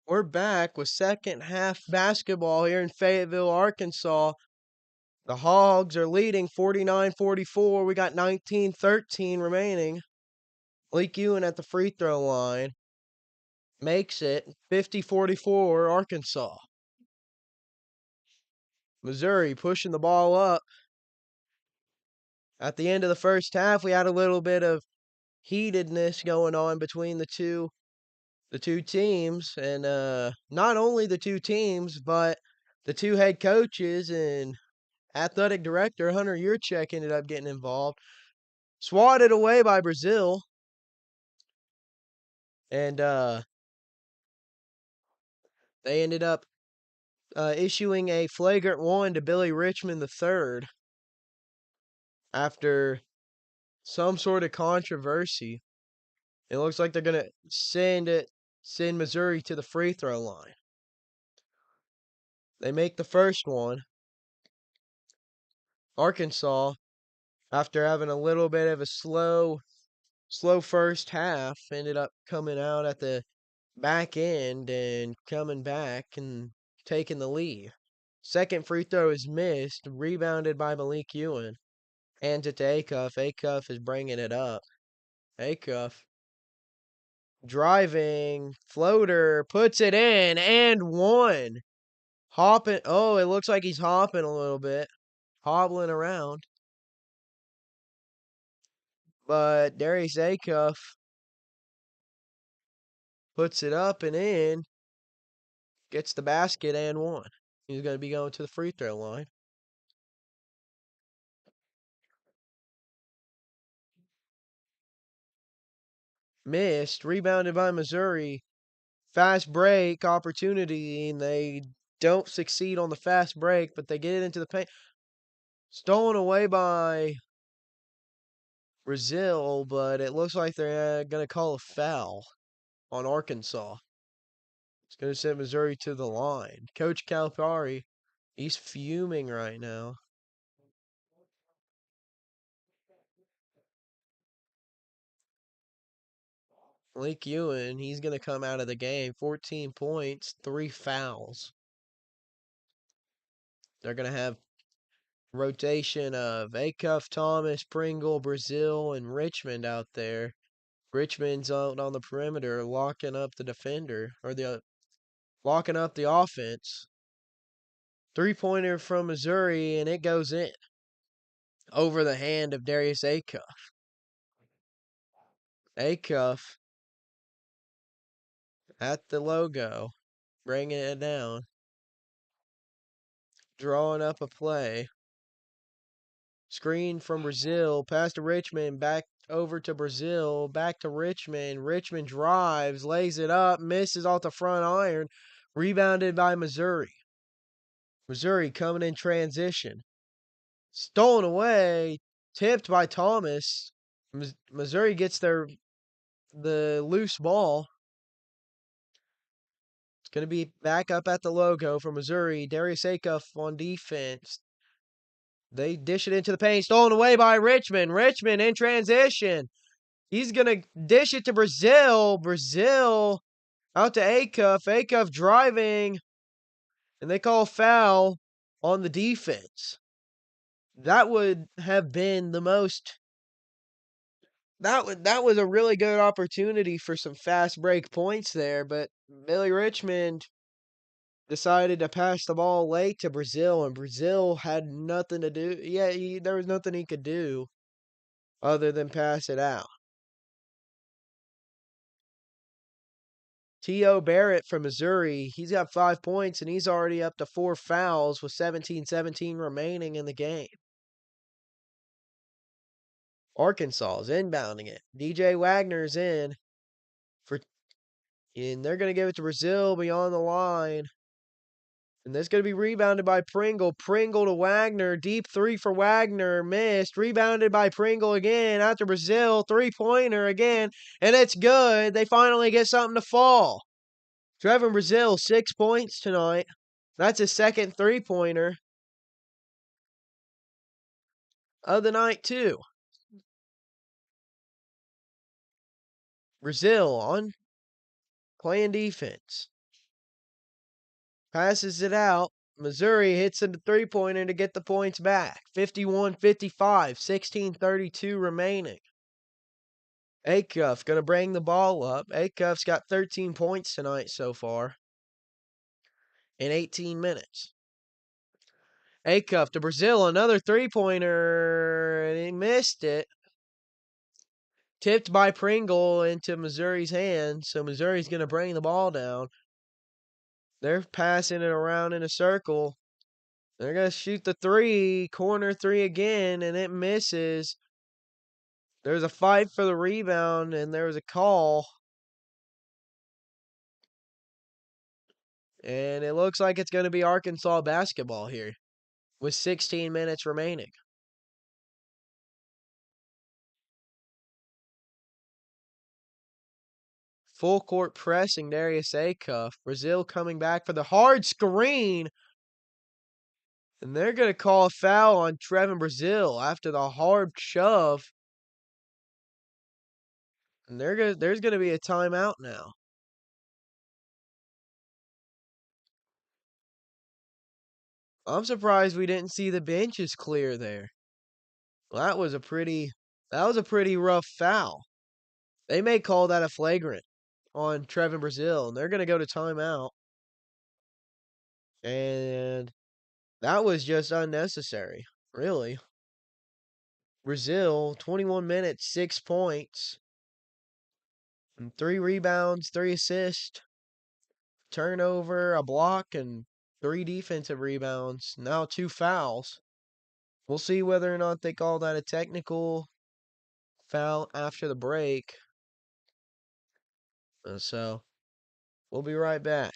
We're back with second half basketball here in Fayetteville, Arkansas. The Hogs are leading 49-44. We got 19-13 remaining. Malik Ewan at the free throw line. Makes it 50-44 Arkansas. Missouri pushing the ball up. At the end of the first half, we had a little bit of heatedness going on between the two teams, and not only the two teams, but the two head coaches and athletic director Hunter Yurchek ended up getting involved. Swatted away by Brazil, and they ended up issuing a flagrant one to Billy Richmond III after some sort of controversy. It looks like they're gonna send Missouri to the free throw line. They make the first one. Arkansas, after having a little bit of a slow first half, ended up coming out at the back end and coming back and taking the lead. Second free throw is missed, rebounded by Malik Ewan. Hands it to Acuff. Acuff is bringing it up. Acuff driving, floater, puts it in, and one. Hopping. Oh, it looks like he's hopping a little bit. Hobbling around. But Darius Acuff puts it up and in. Gets the basket and one. He's going to be going to the free throw line. Missed. Rebounded by Missouri. Fast break opportunity, and they don't succeed on the fast break, but they get it into the paint. Stolen away by Brazil, but it looks like they're going to call a foul on Arkansas. It's going to send Missouri to the line. Coach Calipari, he's fuming right now. Malik Ewan, he's going to come out of the game. 14 points, 3 fouls. They're going to have rotation of Acuff, Thomas, Pringle, Brazil, and Richmond out there. Richmond's out on the perimeter, locking up the defender, or locking up the offense. Three-pointer from Missouri, and it goes in. Over the hand of Darius Acuff. Acuff at the logo, bringing it down. Drawing up a play. Screen from Brazil, pass to Richmond, back over to Brazil, back to Richmond. Richmond drives, lays it up, misses off the front iron. Rebounded by Missouri. Missouri coming in transition. Stolen away, tipped by Thomas. Missouri gets the loose ball. It's going to be back up at the logo for Missouri. Darius Acuff on defense. They dish it into the paint. Stolen away by Richmond. Richmond in transition. He's going to dish it to Brazil. Brazil out to Acuff. Acuff driving. And they call foul on the defense. That would have been the most... That was a really good opportunity for some fast break points there, but Billy Richmond decided to pass the ball late to Brazil, and Brazil had nothing to do. Yeah, there was nothing he could do other than pass it out. T.O. Barrett from Missouri, he's got 5 points, and he's already up to 4 fouls with 17-17 remaining in the game. Arkansas is inbounding it. DJ Wagner's in. And they're going to give it to Brazil beyond the line. And that's going to be rebounded by Pringle. Pringle to Wagner. Deep three for Wagner. Missed. Rebounded by Pringle again. After Brazil. Three-pointer again. And it's good. They finally get something to fall. Trevor Brazil, 6 points tonight. That's his second three-pointer of the night, too. Brazil on playing defense. passes it out. Missouri hits a three-pointer to get the points back. 51-55, 16:32 remaining. Acuff going to bring the ball up. Acuff's got 13 points tonight so far in 18 minutes. Acuff to Brazil, another three-pointer, and he missed it. Tipped by Pringle into Missouri's hands, so Missouri's going to bring the ball down. They're passing it around in a circle. They're going to shoot the three, corner three again, and it misses. There's a fight for the rebound, and there was a call. And it looks like it's going to be Arkansas basketball here with 16 minutes remaining. Full court pressing Darius Acuff. Brazil coming back for the hard screen. And they're going to call a foul on Trevin Brazil after the hard shove. And there's going to be a timeout now. I'm surprised we didn't see the benches clear there. Well, that was a pretty rough foul. They may call that a flagrant on Trevin Brazil, and they're going to go to timeout. And that was just unnecessary, really. Brazil, 21 minutes, 6 points, and 3 rebounds, 3 assists, turnover, a block, and 3 defensive rebounds. Now 2 fouls. We'll see whether or not they call that a technical foul after the break. So, we'll be right back.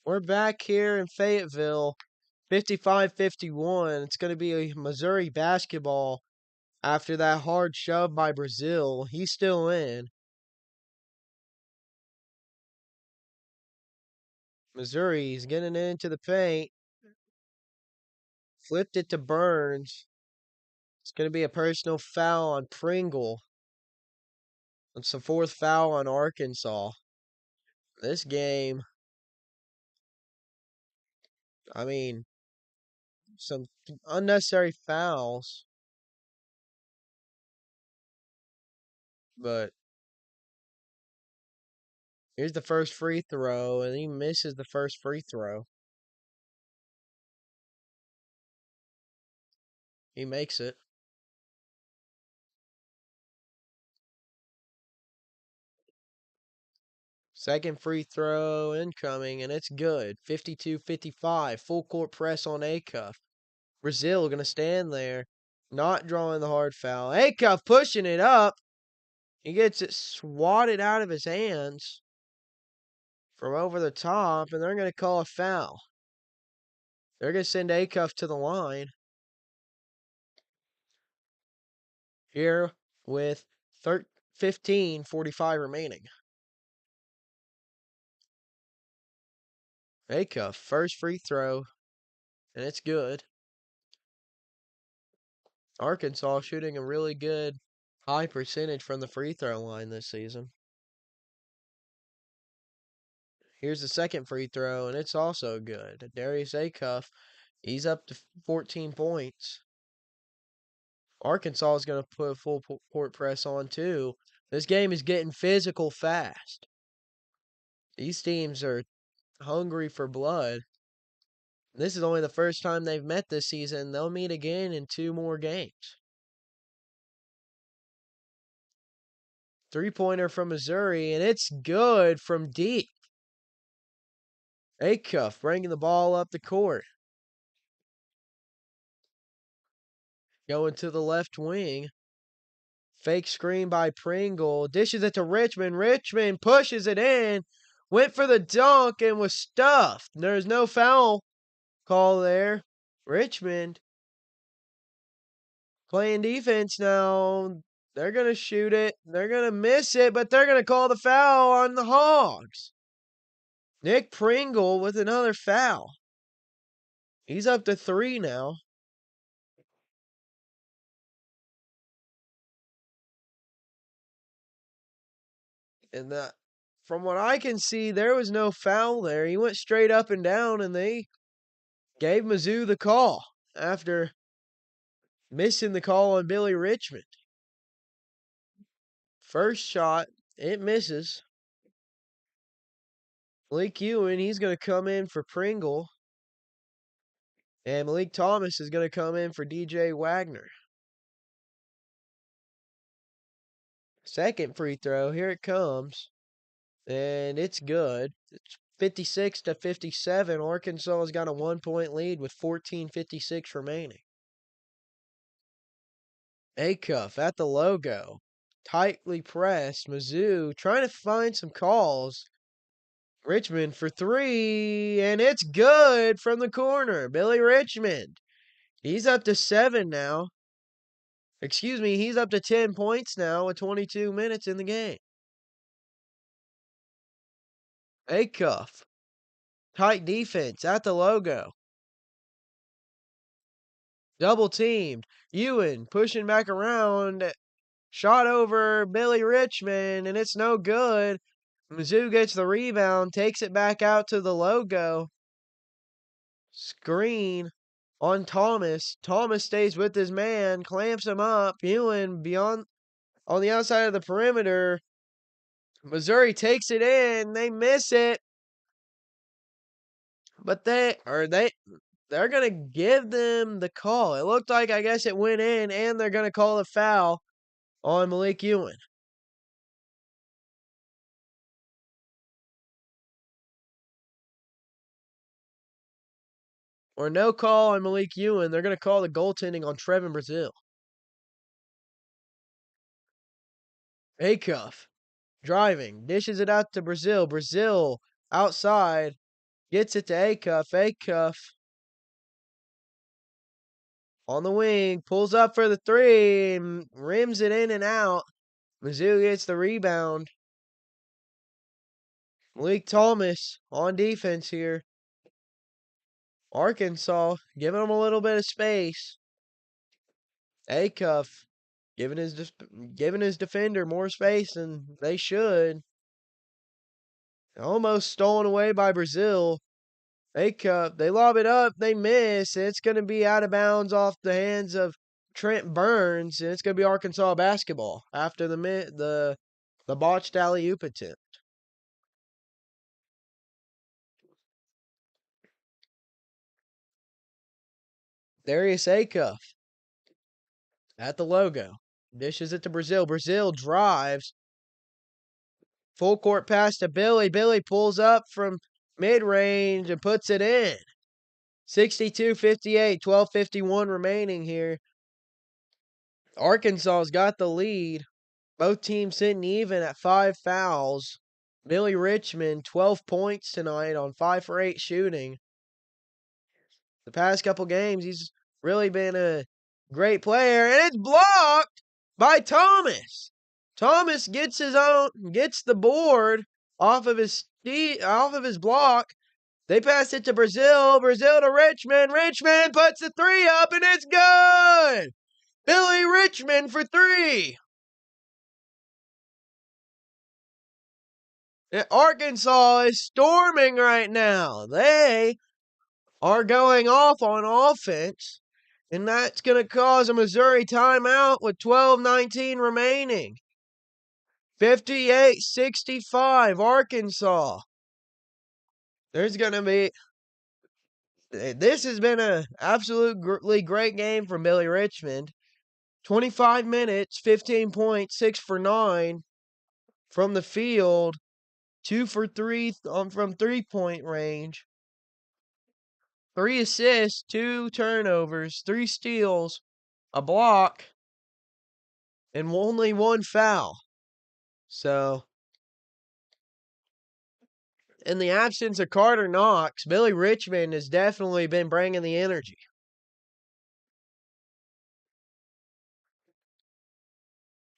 We're back here in Fayetteville, 55-51. It's going to be a Missouri basketball after that hard shove by Brazil. He's still in. Missouri's getting into the paint. Flipped it to Burns. It's going to be a personal foul on Pringle. It's the 4th foul on Arkansas. This game, I mean, some unnecessary fouls. But here's the first free throw, and he misses the first free throw. He makes it. Second free throw incoming, and it's good. 52-55. Full court press on Acuff. Brazil going to stand there, not drawing the hard foul. Acuff pushing it up. He gets it swatted out of his hands from over the top, and they're going to call a foul. They're going to send Acuff to the line here with 15:45 remaining. Acuff, first free throw, and it's good. Arkansas shooting a really good high percentage from the free throw line this season. Here's the second free throw, and it's also good. Darius Acuff, he's up to 14 points. Arkansas is going to put a full court press on, too. This game is getting physical fast. These teams are hungry for blood. This is only the first time they've met this season. They'll meet again in 2 more games. Three-pointer from Missouri, and it's good from deep. Acuff bringing the ball up the court. Going to the left wing. Fake screen by Pringle. Dishes it to Richmond. Richmond pushes it in. Went for the dunk and was stuffed. There's no foul call there. Richmond playing defense now. They're going to shoot it. They're going to miss it, but they're going to call the foul on the Hogs. Nick Pringle with another foul. He's up to 3 now. And from what I can see, there was no foul there. He went straight up and down, and they gave Mizzou the call after missing the call on Billy Richmond. First shot, it misses. Malik Ewan, he's going to come in for Pringle. And Malik Thomas is going to come in for DJ Wagner. Second free throw, here it comes. And it's good. It's 56-57. Arkansas has got a 1-point lead with 14:56 remaining. Acuff at the logo. Tightly pressed. Mizzou trying to find some calls. Richmond for 3, and it's good from the corner. Billy Richmond. He's up to 7 now. Excuse me, he's up to 10 points now with 22 minutes in the game. Acuff. Tight defense at the logo. Double teamed. Ewan pushing back around. Shot over Billy Richmond, and it's no good. Mizzou gets the rebound, takes it back out to the logo. Screen on Thomas. Thomas stays with his man, clamps him up. Ewan beyond on the outside of the perimeter. Missouri takes it in. They miss it. But they're going to give them the call. It looked like, I guess it went in, and they're going to call a foul on Malik Ewan. Or no call on Malik Ewan. They're going to call the goaltending on Trevin Brazil. Acuff driving. Dishes it out to Brazil. Brazil outside. Gets it to Acuff. Acuff on the wing. Pulls up for the 3. And rims it in and out. Mizzou gets the rebound. Malik Thomas on defense here. Arkansas giving them a little bit of space. Acuff giving his defender more space than they should. Almost stolen away by Brazil. Acuff, they lob it up, they miss, and it's going to be out of bounds off the hands of Trent Burns, and it's going to be Arkansas basketball after the botched alley-oop attempt. Darius Acuff at the logo. Dishes it to Brazil. Brazil drives. Full court pass to Billy. Billy pulls up from mid-range and puts it in. 62-58, 12:51 remaining here. Arkansas's got the lead. Both teams sitting even at 5 fouls. Billy Richmond, 12 points tonight on 5 for 8 shooting. The past couple games, he's really been a great player, and it's blocked by Thomas. Thomas gets the board off of his block. They pass it to Brazil. Brazil to Richmond. Richmond puts the three up, and it's good. Billy Richmond for three. Arkansas is storming right now. They are going off on offense, and that's going to cause a Missouri timeout with 12:19 remaining. 58-65, Arkansas. This has been an absolutely great game from Billy Richmond. 25 minutes, 15 points, 6 for 9 from the field, 2 for 3 from three-point range. 3 assists, 2 turnovers, 3 steals, a block, and only 1 foul. So, in the absence of Carter Knox, Billy Richmond has definitely been bringing the energy.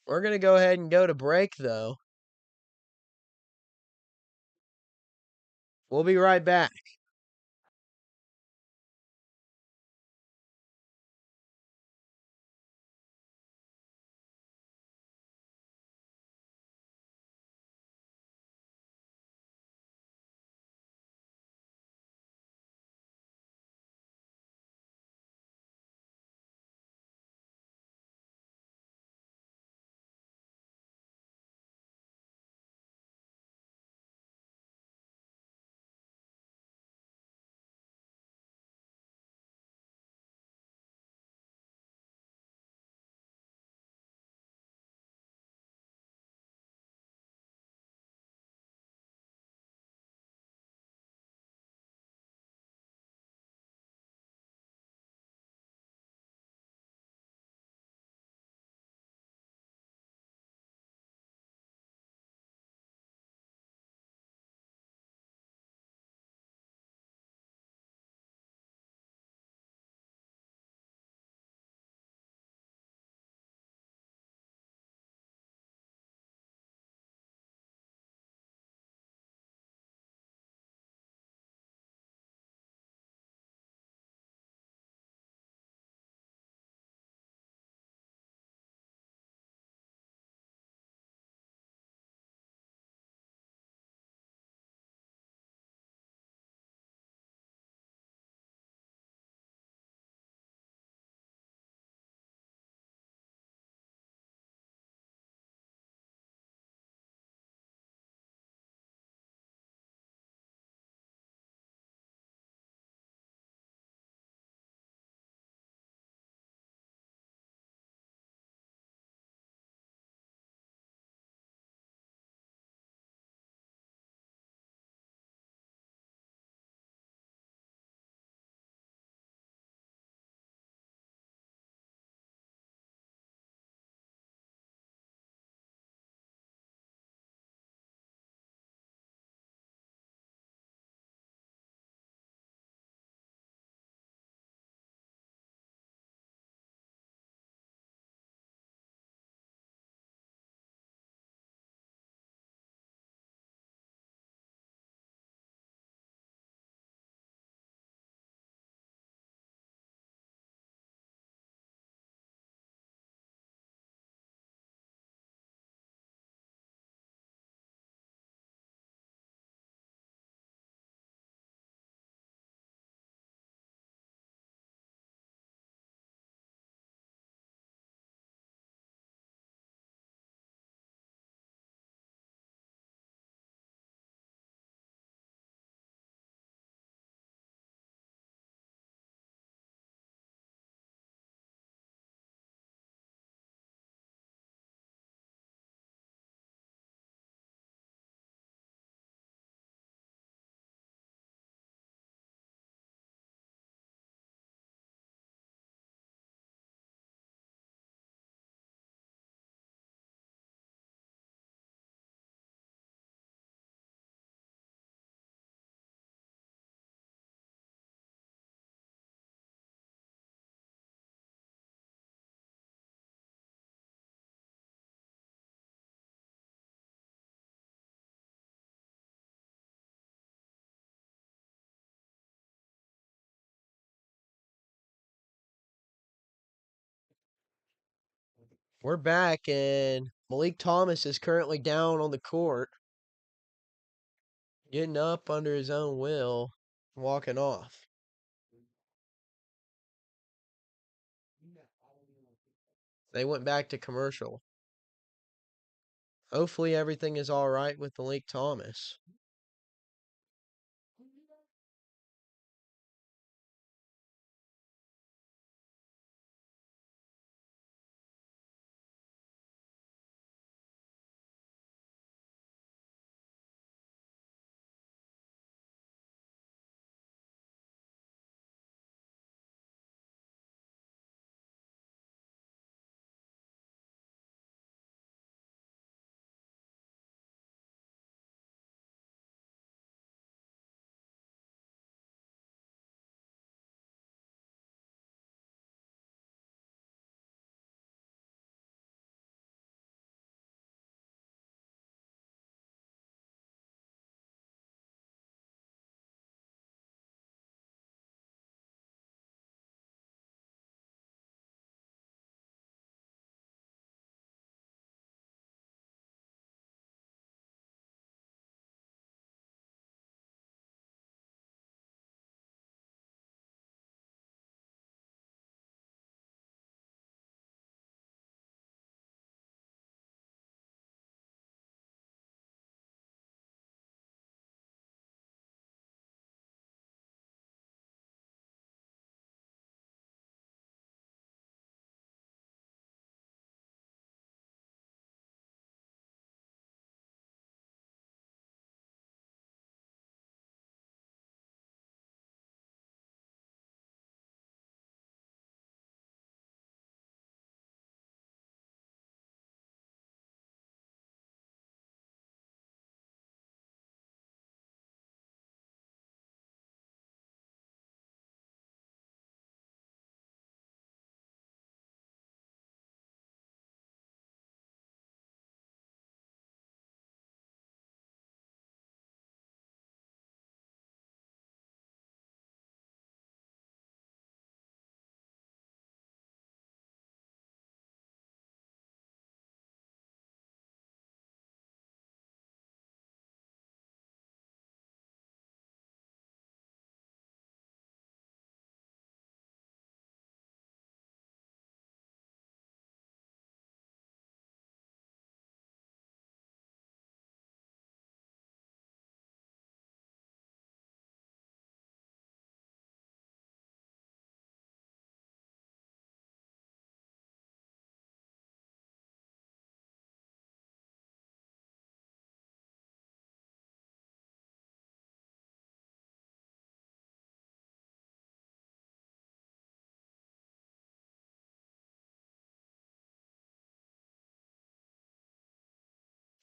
We're going to go ahead and go to break, though. We'll be right back. We're back, and Malik Thomas is currently down on the court, getting up under his own will, walking off. They went back to commercial. Hopefully everything is all right with Malik Thomas.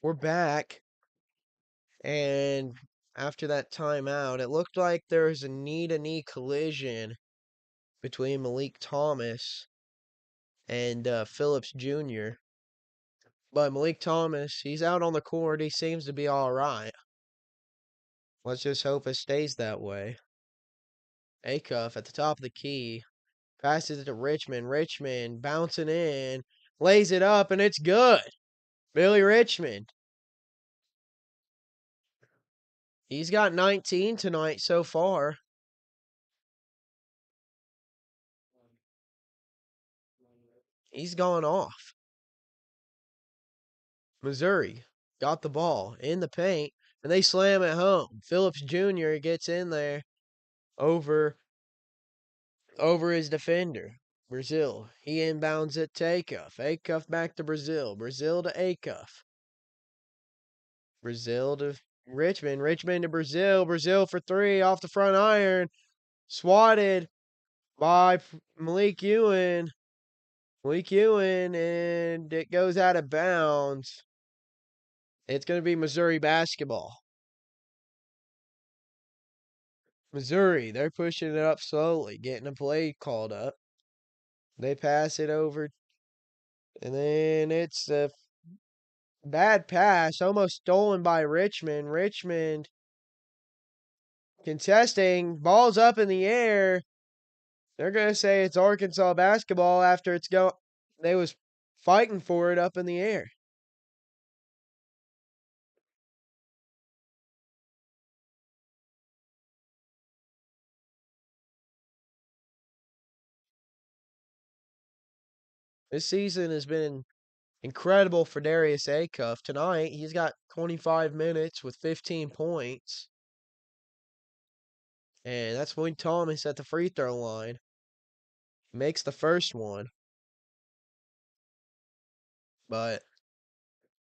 We're back, and after that timeout, it looked like there was a knee-to-knee collision between Malik Thomas and Phillips Jr. But Malik Thomas, he's out on the court. He seems to be all right. Let's just hope it stays that way. Acuff at the top of the key. Passes it to Richmond. Richmond bouncing in. Lays it up, and it's good. Billy Richmond. He's got 19 tonight so far. He's gone off. Missouri got the ball in the paint, and they slam it home. Phillips Jr. gets in there over his defender. Brazil. He inbounds it to Acuff. Acuff back to Brazil. Brazil to Acuff. Brazil to Richmond. Richmond to Brazil. Brazil for three off the front iron. Swatted by Malik Ewan. Malik Ewan, and it goes out of bounds. It's going to be Missouri basketball. Missouri, they're pushing it up slowly, getting a play called up. They pass it over, and then it's a bad pass, almost stolen by Richmond. Richmond contesting, ball's up in the air. They're going to say it's Arkansas basketball after it's go. They was fighting for it up in the air. This season has been incredible for Darius Acuff. Tonight, he's got 25 minutes with 15 points. And that's when Thomas at the free throw line makes the first one. But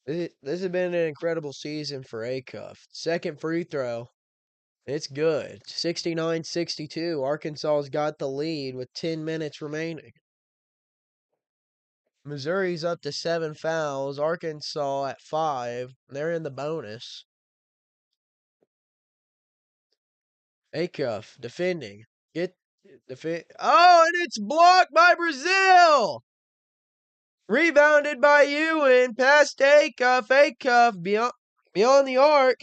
this has been an incredible season for Acuff. Second free throw. It's good. 69-62. Arkansas's got the lead with 10 minutes remaining. Missouri's up to 7 fouls. Arkansas at 5. They're in the bonus. Acuff defending. Oh, and it's blocked by Brazil! Rebounded by Ewan. Past Acuff. Acuff beyond the arc.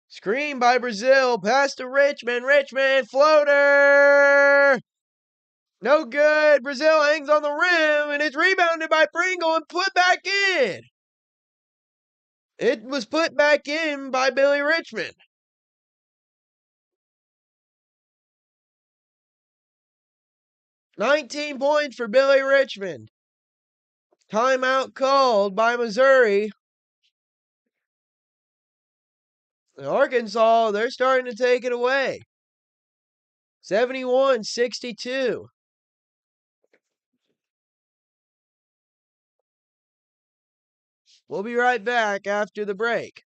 Screen by Brazil. Pass to Richmond. Richmond floater. No good. Brazil hangs on the rim, and it's rebounded by Pringle and put back in. It was put back in by Billy Richmond. "19 points for Billy Richmond. Timeout called by Missouri. Arkansas, they're starting to take it away. 71-62. We'll be right back after the break.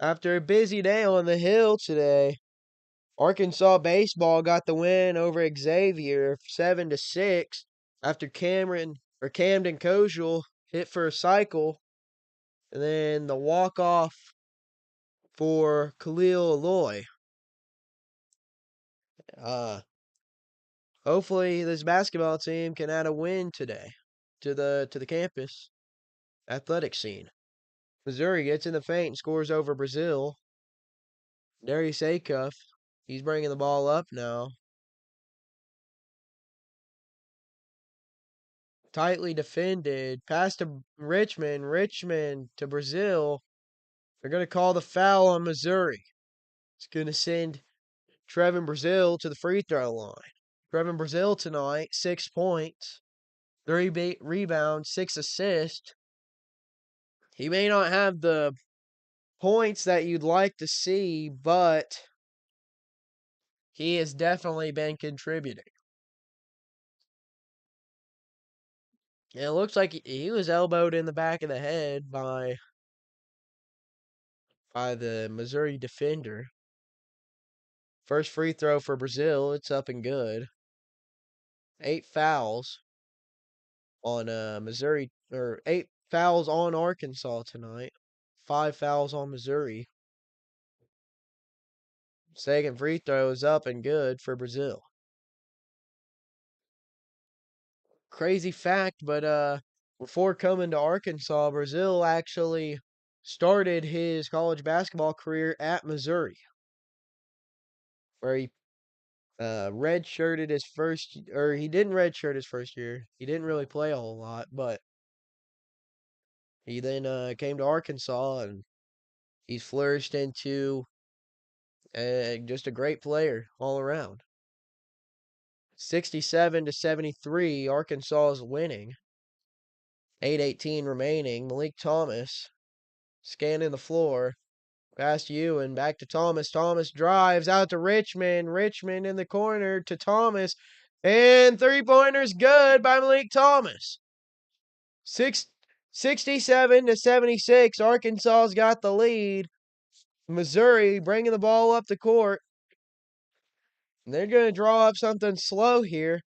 After a busy day on the Hill today, Arkansas baseball got the win over Xavier 7-6 after Camden Koschel hit for a cycle, and then the walk-off for Khalil Aloy. Hopefully this basketball team can add a win today to the campus athletic scene. Missouri gets in the feint and scores over Brazil. Darius Acuff, he's bringing the ball up now. Tightly defended. Pass to Richmond. Richmond to Brazil. They're going to call the foul on Missouri. It's going to send Trevin Brazil to the free throw line. Trevin Brazil tonight, 6 points, 3 rebounds, 6 assists. He may not have the points that you'd like to see, but he has definitely been contributing. And it looks like he was elbowed in the back of the head by the Missouri defender. First free throw for Brazil. It's up and good. 8 fouls on Missouri, or 8 fouls on Arkansas tonight. 5 fouls on Missouri. Second free throw is up and good for Brazil. Crazy fact, but before coming to Arkansas, Brazil actually started his college basketball career at Missouri, where he redshirted his first, or he didn't redshirt his first year. He didn't really play a whole lot, but he then came to Arkansas, and he's flourished into just a great player all around. 67-73, Arkansas is winning. 8:18 remaining. Malik Thomas scanning the floor. Past Ewan, back to Thomas. Thomas drives out to Richmond. Richmond in the corner to Thomas. And three-pointer's good by Malik Thomas. 67-76. Arkansas's got the lead. Missouri bringing the ball up the court. They're going to draw up something slow here.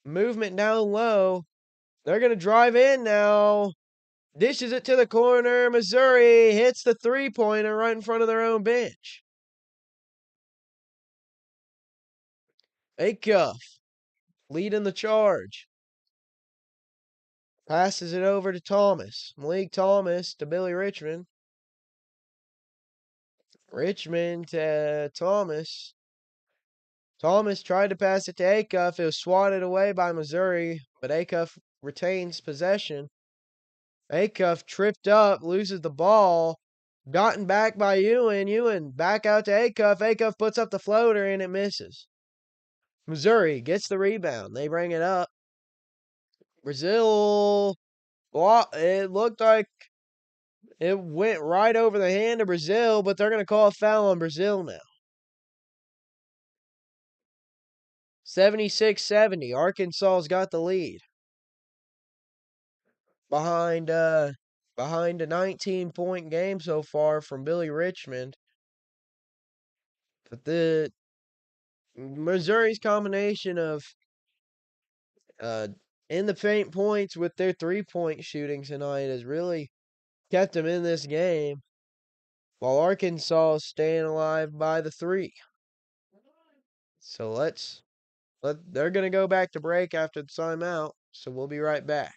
Movement down low. They're going to drive in now. Dishes it to the corner. Missouri hits the three-pointer right in front of their own bench. Acuff leading the charge. Passes it over to Thomas. Malik Thomas to Billy Richmond. Richmond to Thomas. Thomas tried to pass it to Acuff. It was swatted away by Missouri, but Acuff retains possession. Acuff tripped up, loses the ball. Gotten back by Ewan. Ewan back out to Acuff. Acuff puts up the floater and it misses. Missouri gets the rebound. They bring it up. Brazil, it looked like it went right over the hand of Brazil, but they're going to call a foul on Brazil now. 76-70. Arkansas's got the lead. Behind a 19-point game so far from Billy Richmond. But the Missouri's combination of in the paint points with their three-point shooting tonight has really kept them in this game, while Arkansas is staying alive by the three. So they're going to go back to break after the timeout, so we'll be right back.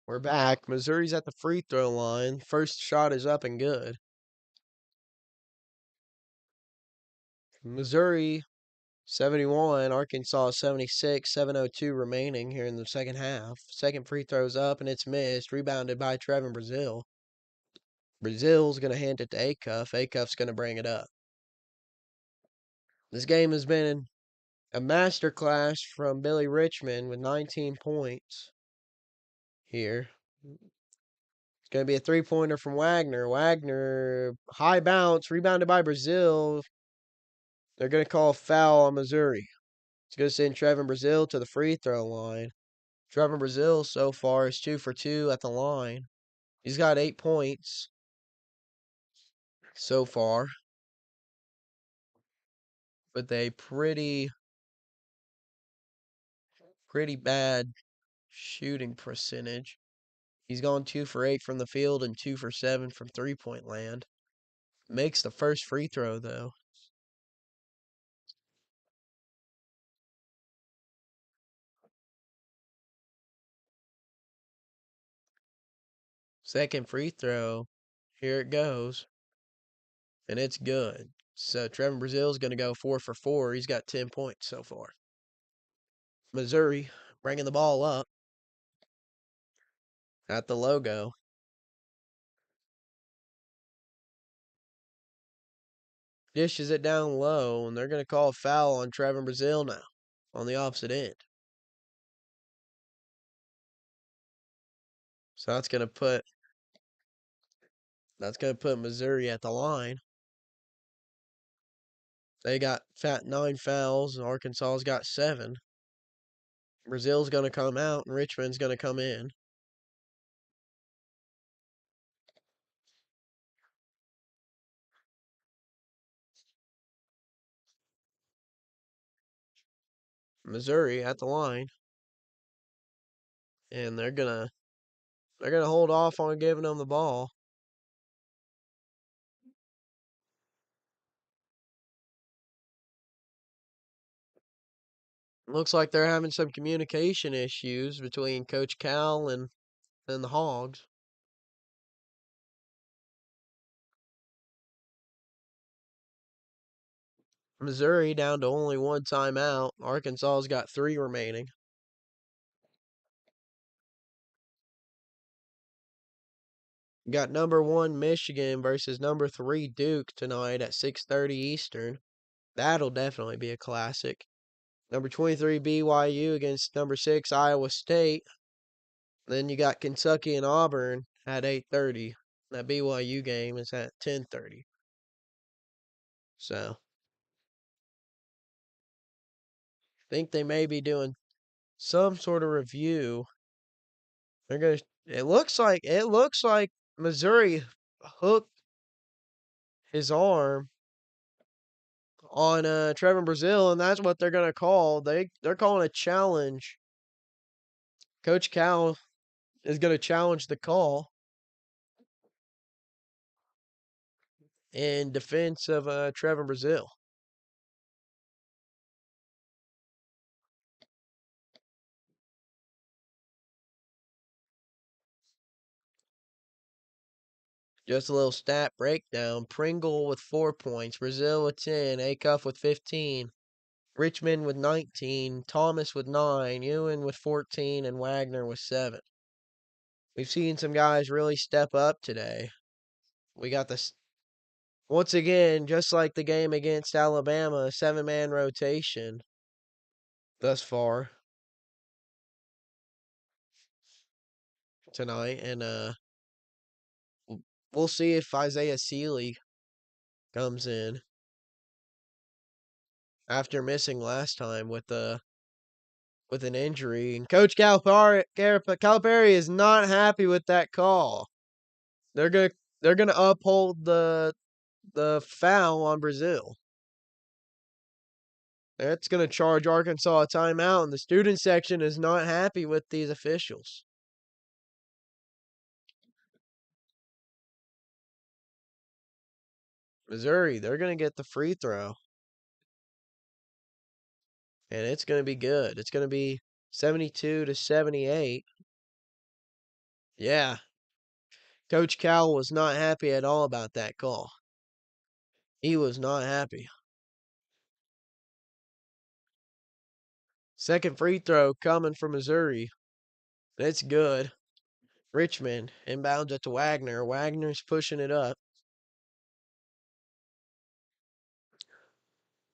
We're back. Missouri's at the free throw line. First shot is up and good. Missouri 71, Arkansas 76, 7:02 remaining here in the second half. Second free throw's up and it's missed. Rebounded by Trevin Brazil. Brazil's going to hand it to Acuff. Acuff's going to bring it up. This game has been a masterclass from Billy Richmond with 19 points here. It's going to be a three-pointer from Wagner. Wagner, high bounce, rebounded by Brazil. They're going to call a foul on Missouri. It's going to send Trevin Brazil to the free throw line. Trevin Brazil so far is 2 for 2 at the line. He's got 8 points so far with a pretty bad shooting percentage. He's gone 2 for 8 from the field and 2 for 7 from three-point land. Makes the first free throw, though. Second free throw. Here it goes. And it's good. So Trevin Brazil's going to go 4 for 4. He's got 10 points so far. Missouri bringing the ball up at the logo. Dishes it down low, and they're going to call a foul on Trevin Brazil now on the opposite end. So that's going to put Missouri at the line. They got 9 fouls, and Arkansas's got 7. Brazil's going to come out, and Richmond's going to come in. Missouri at the line. And they're gonna hold off on giving them the ball. Looks like they're having some communication issues between Coach Cal and the Hogs. Missouri down to only 1 timeout. Arkansas's got 3 remaining. Got number 1 Michigan versus number 3 Duke tonight at 6:30 Eastern. That'll definitely be a classic. Number 23 BYU against number 6 Iowa State. Then you got Kentucky and Auburn at 8:30. That BYU game is at 10:30. So think they may be doing some sort of review. They're gonna. It looks like Missouri hooked his arm on Trevin Brazil, and that's what they're gonna call. They're calling a challenge. Coach Cal is gonna challenge the call in defense of Trevin Brazil. Just a little stat breakdown. Pringle with 4 points. Brazil with 10. Acuff with 15. Richmond with 19. Thomas with 9. Ewan with 14. And Wagner with 7. We've seen some guys really step up today. We got this, once again, just like the game against Alabama, 7-man rotation thus far tonight. And we'll see if Isaiah Sealy comes in after missing last time with an injury. And Coach Calipari is not happy with that call. They're gonna uphold the foul on Brazil. That's gonna charge Arkansas a timeout, and the student section is not happy with these officials. Missouri, they're gonna get the free throw. And it's gonna be good. It's gonna be 72-78. Yeah. Coach Cowell was not happy at all about that call. He was not happy. Second free throw coming from Missouri. It's good. Richmond inbounds it to Wagner. Wagner's pushing it up.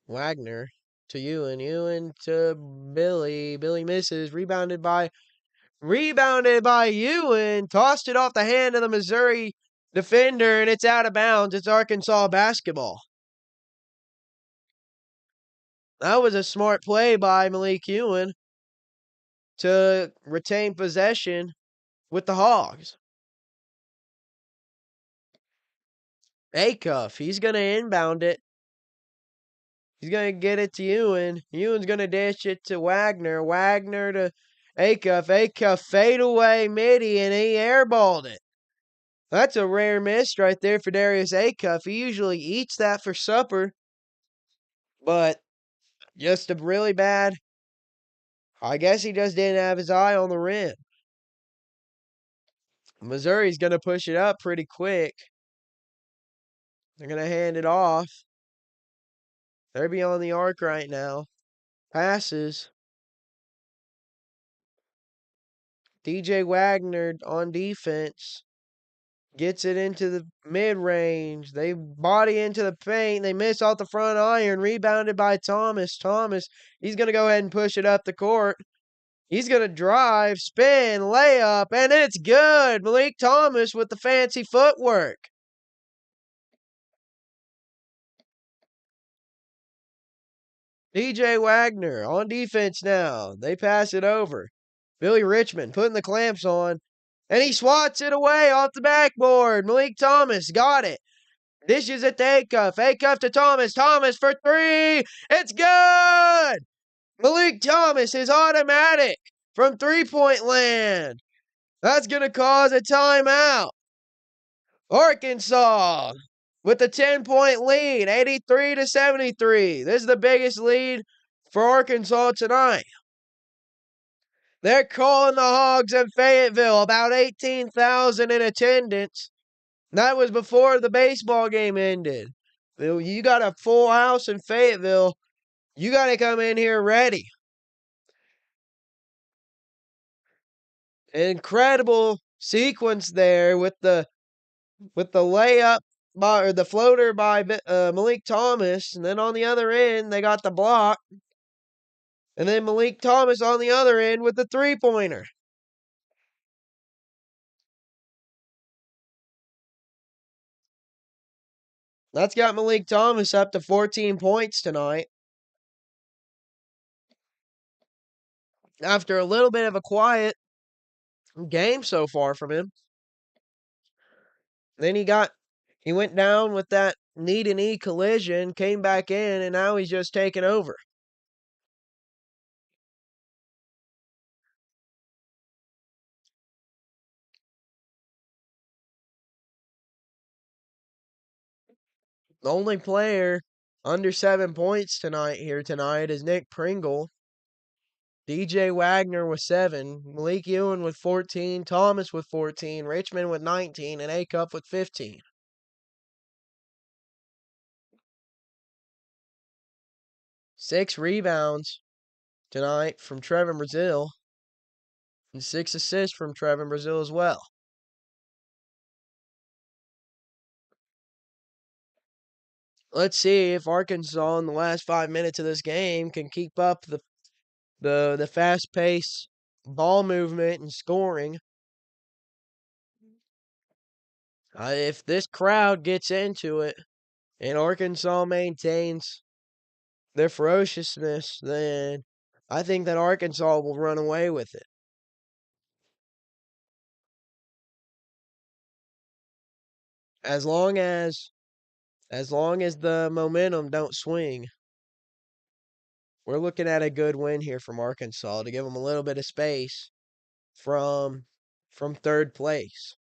Wagner to Ewan. Ewan to Billy. Billy misses. Rebounded by Ewan. Tossed it off the hand of the Missouri defender, and it's out of bounds. It's Arkansas basketball. That was a smart play by Malik Ewan to retain possession with the Hogs. Acuff, he's going to inbound it. He's going to get it to Ewan. Ewan's going to dish it to Wagner. Wagner to Acuff. Acuff fade away midi, and he airballed it. That's a rare miss right there for Darius Acuff. He usually eats that for supper. But just a really bad. I guess he just didn't have his eye on the rim. Missouri's going to push it up pretty quick. They're going to hand it off. They're beyond the arc right now. Passes. DJ Wagner on defense. Gets it into the mid-range. They body into the paint. They miss off the front iron. Rebounded by Thomas. Thomas, he's going to go ahead and push it up the court. He's going to drive, spin, layup, and it's good. Malik Thomas with the fancy footwork. DJ Wagner on defense now. They pass it over. Billy Richmond putting the clamps on. And he swats it away off the backboard. Malik Thomas got it. Dishes it to Acuff. Acuff to Thomas. Thomas for three. It's good. Malik Thomas is automatic from three-point land. That's going to cause a timeout. Arkansas with a 10-point lead, 83-73. This is the biggest lead for Arkansas tonight. They're calling the Hogs in Fayetteville, about 18,000 in attendance. That was before the baseball game ended. You got a full house in Fayetteville. You got to come in here ready. Incredible sequence there with the layup or the floater by Malik Thomas, and then on the other end they got the block, and then Malik Thomas on the other end with the three-pointer. That's got Malik Thomas up to 14 points tonight. After a little bit of a quiet game so far from him. Then he went down with that knee-to-knee collision, came back in, and now he's just taking over. The only player under 7 points tonight is Nick Pringle. DJ Wagner with 7, Malik Ewan with 14, Thomas with 14, Richmond with 19, and Acuff with 15. Six rebounds tonight from Trevin Brazil, and 6 assists from Trevin Brazil as well. Let's see if Arkansas in the last 5 minutes of this game can keep up the fast-paced ball movement and scoring. If this crowd gets into it and Arkansas maintains their ferociousness, then I think that Arkansas will run away with it. As long as the momentum don't swing, we're looking at a good win here from Arkansas to give them a little bit of space from third place.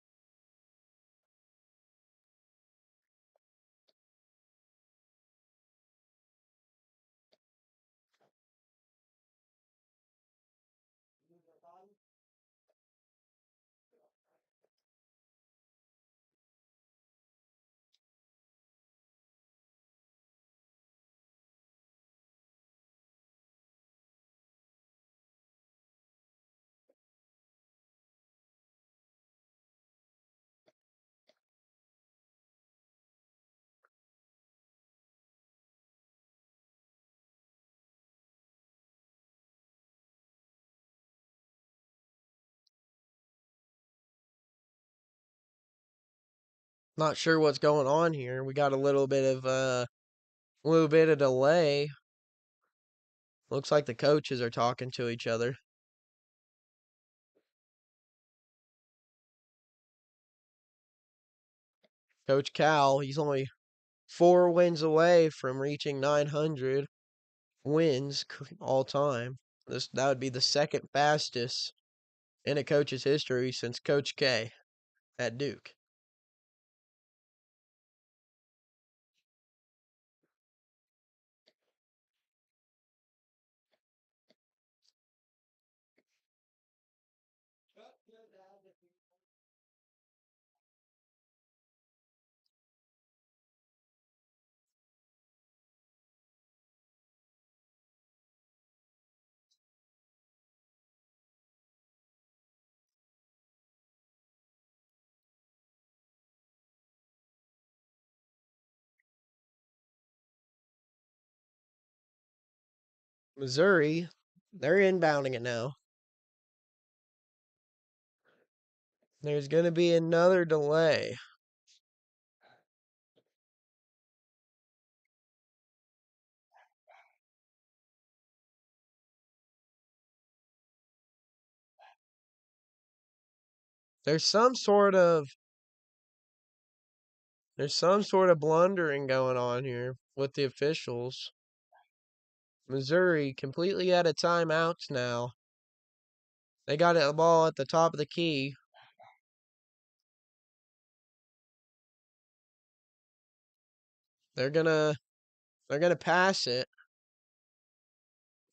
Not sure what's going on here. We got a little bit of delay. Looks like the coaches are talking to each other. Coach Cal, he's only 4 wins away from reaching 900 wins all time. That would be the second fastest in a coach's history since Coach K at Duke. Missouri, they're inbounding it now. There's going to be another delay. There's some sort of blundering going on here with the officials. Missouri completely out of timeouts now. They got the ball at the top of the key. They're gonna pass it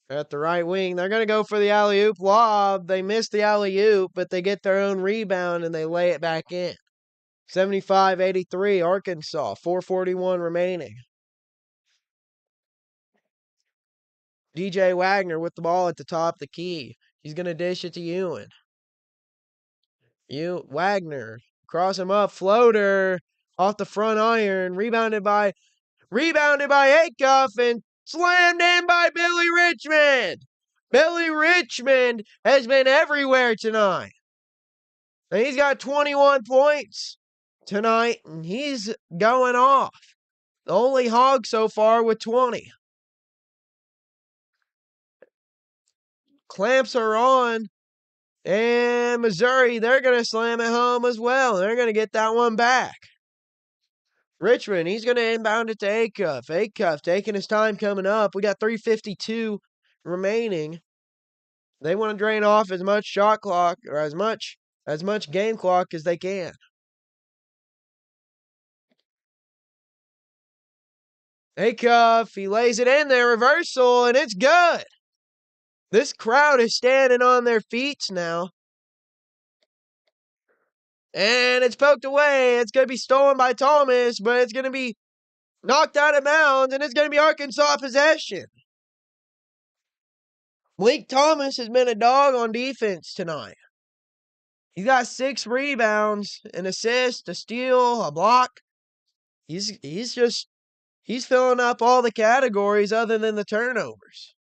at the right wing. They're gonna go for the alley-oop lob. They miss the alley-oop, but they get their own rebound and they lay it back in. 75-83 Arkansas. 4:41 remaining. DJ Wagner with the ball at the top of the key. He's gonna dish it to Ewan. Wagner cross him up, floater off the front iron, rebounded by Acuff and slammed in by Billy Richmond. Billy Richmond has been everywhere tonight. And he's got 21 points tonight, and he's going off. The only Hog so far with 20. Clamps are on. And Missouri, they're going to slam it home as well. They're going to get that one back. Richmond, he's going to inbound it to Acuff. Acuff taking his time coming up. We got 3:52 remaining. They want to drain off as much shot clock or as much game clock as they can. Acuff, he lays it in there, reversal, and it's good. This crowd is standing on their feet now. And it's poked away. It's going to be stolen by Thomas, but it's going to be knocked out of bounds, and it's going to be Arkansas possession. Blake Thomas has been a dog on defense tonight. He's got 6 rebounds, an assist, a steal, a block. He's filling up all the categories other than the turnovers.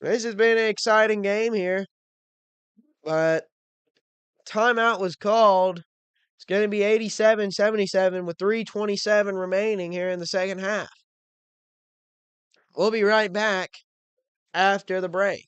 This has been an exciting game here, but timeout was called. It's going to be 87-77 with 3:27 remaining here in the second half. We'll be right back after the break.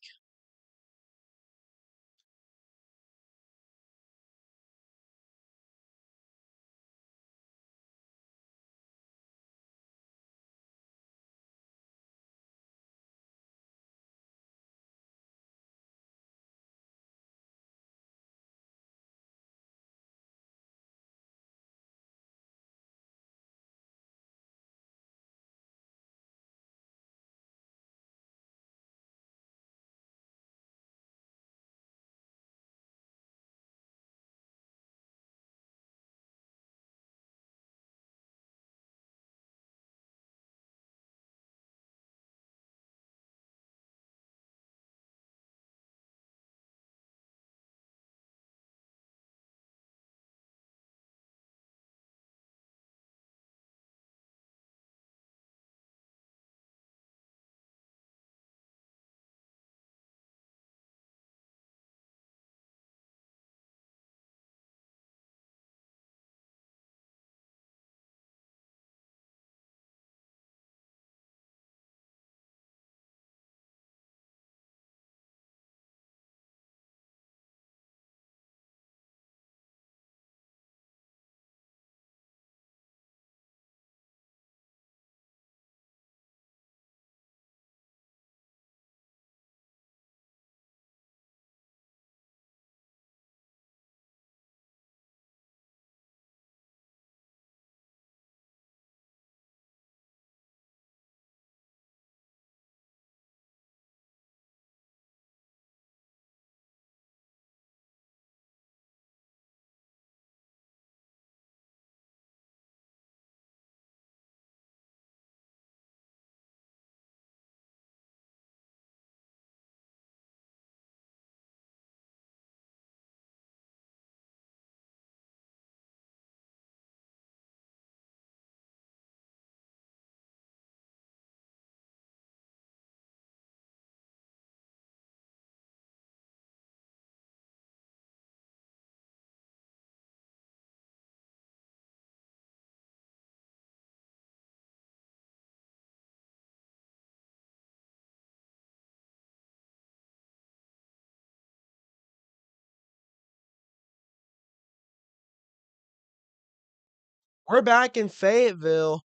We're back in Fayetteville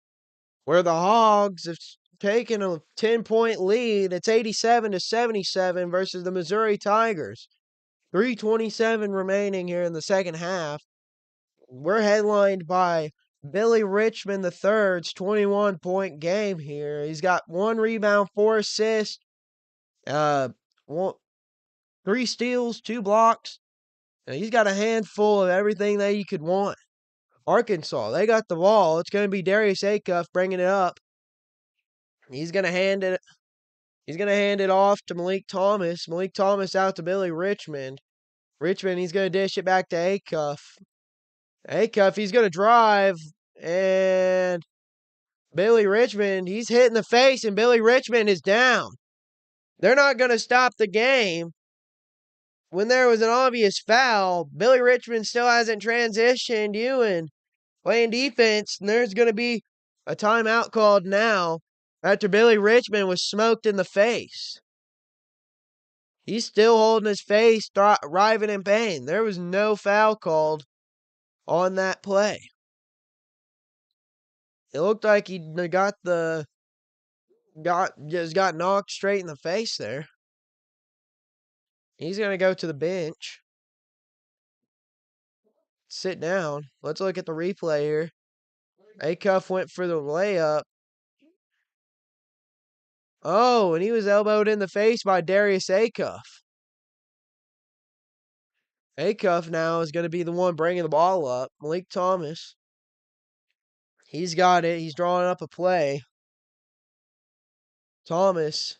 where the Hogs have taken a 10-point lead. It's 87-77 versus the Missouri Tigers. 3:27 remaining here in the second half. We're headlined by Billy Richmond III's 21-point game here. He's got 1 rebound, 4 assists, one, 3 steals, 2 blocks. And he's got a handful of everything that you could want. Arkansas, they got the ball. It's going to be Darius Acuff bringing it up. He's going to hand it. He's going to hand it off to Malik Thomas. Malik Thomas out to Billy Richmond. Richmond, he's going to dish it back to Acuff. Acuff, he's going to drive. And Billy Richmond, he's hit in the face, and Billy Richmond is down. They're not going to stop the game. When there was an obvious foul, Billy Richmond still hasn't transitioned. Ewan playing defense, and there's going to be a timeout called now after Billy Richmond was smoked in the face. He's still holding his face, writhing in pain. There was no foul called on that play. It looked like he got knocked straight in the face there. He's going to go to the bench. Sit down. Let's look at the replay here. Acuff went for the layup. Oh, and he was elbowed in the face by Darius Acuff. Acuff now is going to be the one bringing the ball up. Malik Thomas. He's got it. He's drawing up a play. Thomas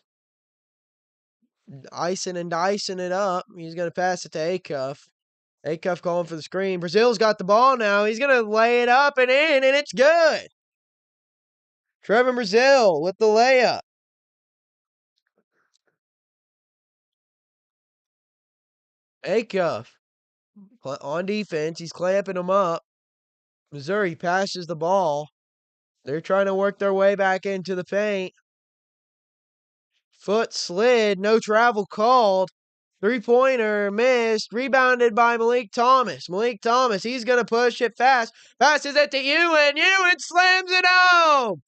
icing and dicing it up. He's going to pass it to Acuff. Acuff calling for the screen. Brazil's got the ball now. He's going to lay it up and in, and it's good. Trevor Brazil with the layup. Acuff on defense. He's clamping him up. Missouri passes the ball. They're trying to work their way back into the paint. Foot slid. No travel called. 3-pointer missed. Rebounded by Malik Thomas. Malik Thomas, he's going to push it fast. Passes it to Ewan. Ewan slams it home.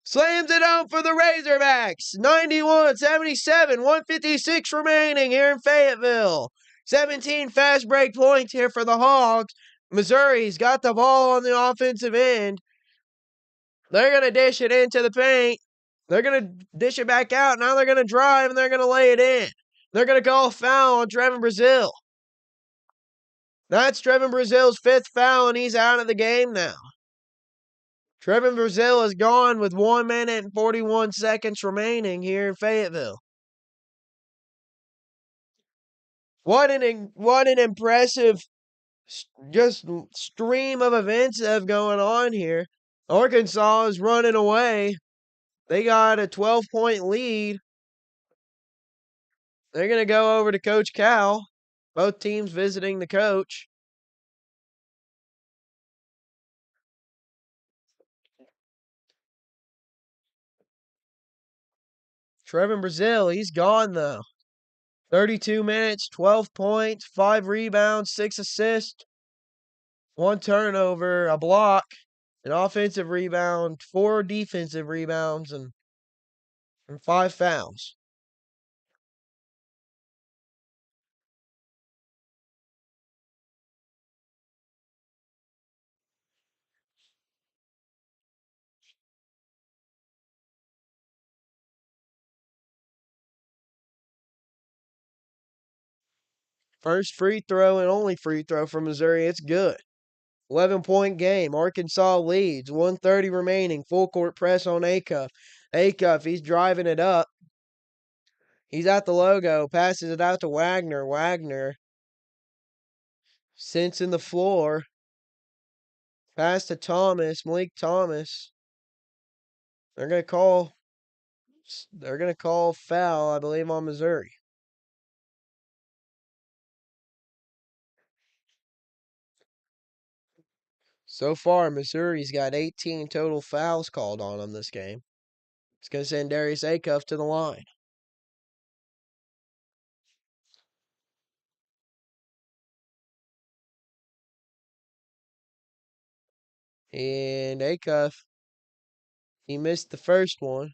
Slams it home for the Razorbacks. 91-77. 1:56 remaining here in Fayetteville. 17 fast break points here for the Hogs. Missouri's got the ball on the offensive end. They're going to dish it into the paint. They're going to dish it back out. Now they're going to drive, and they're going to lay it in. They're going to call a foul on Trevin Brazil. That's Trevin Brazil's 5th foul, and he's out of the game now. Trevin Brazil is gone with 1 minute and 41 seconds remaining here in Fayetteville. What an impressive just stream of events that have going on here. Arkansas is running away. They got a 12-point lead. They're going to go over to Coach Cal. Both teams visiting the coach. Trevin Brazil, he's gone though. 32 minutes, 12 points, 5 rebounds, 6 assists, 1 turnover, a block, an offensive rebound, 4 defensive rebounds, and 5 fouls. First free throw and only free throw for Missouri. It's good. 11-point game. Arkansas leads. 1:30 remaining. Full court press on Acuff. Acuff, he's driving it up. He's at the logo. Passes it out to Wagner. Wagner sensing the floor. Pass to Thomas. Malik Thomas. They're going to call foul, I believe, on Missouri. So far, Missouri's got 18 total fouls called on them this game. It's going to send Darius Acuff to the line. And Acuff, he missed the first one.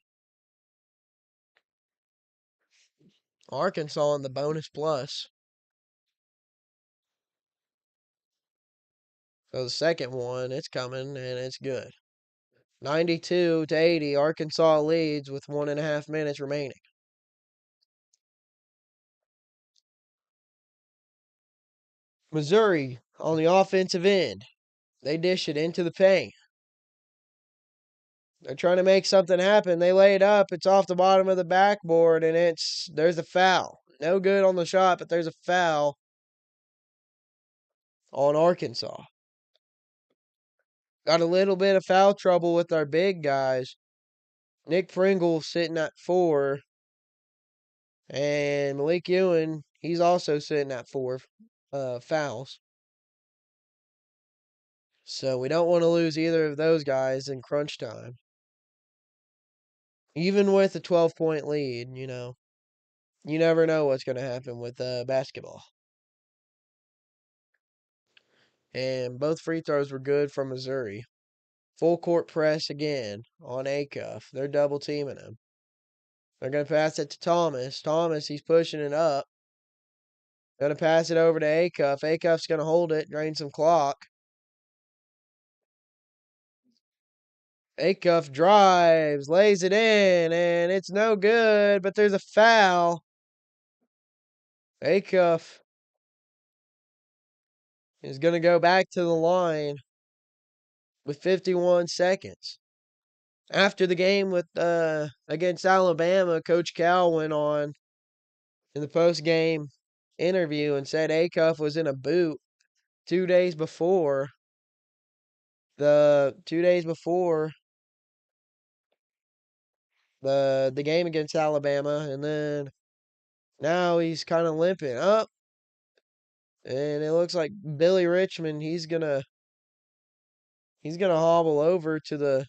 Arkansas in the bonus plus. So the second one, it's coming, and it's good. 92-80, Arkansas leads with 1.5 minutes remaining. Missouri on the offensive end. They dish it into the paint. They're trying to make something happen. They lay it up. It's off the bottom of the backboard, and there's a foul. No good on the shot, but there's a foul on Arkansas. Got a little bit of foul trouble with our big guys. Nick Pringle sitting at 4. And Malik Ewan, he's also sitting at 4 fouls. So we don't want to lose either of those guys in crunch time. Even with a 12-point lead, you never know what's going to happen with basketball. And both free throws were good from Missouri. Full court press again on Acuff. They're double teaming him. They're going to pass it to Thomas. Thomas, he's pushing it up. Going to pass it over to Acuff. Acuff's going to hold it, drain some clock. Acuff drives, lays it in, and it's no good, but there's a foul. Acuff is going to go back to the line with 51 seconds. After the game with against Alabama, Coach Cal went on in the post-game interview and said Acuff was in a boot 2 days before the game against Alabama, and then now he's kind of limping up. And it looks like Billy Richmond, he's gonna hobble over to the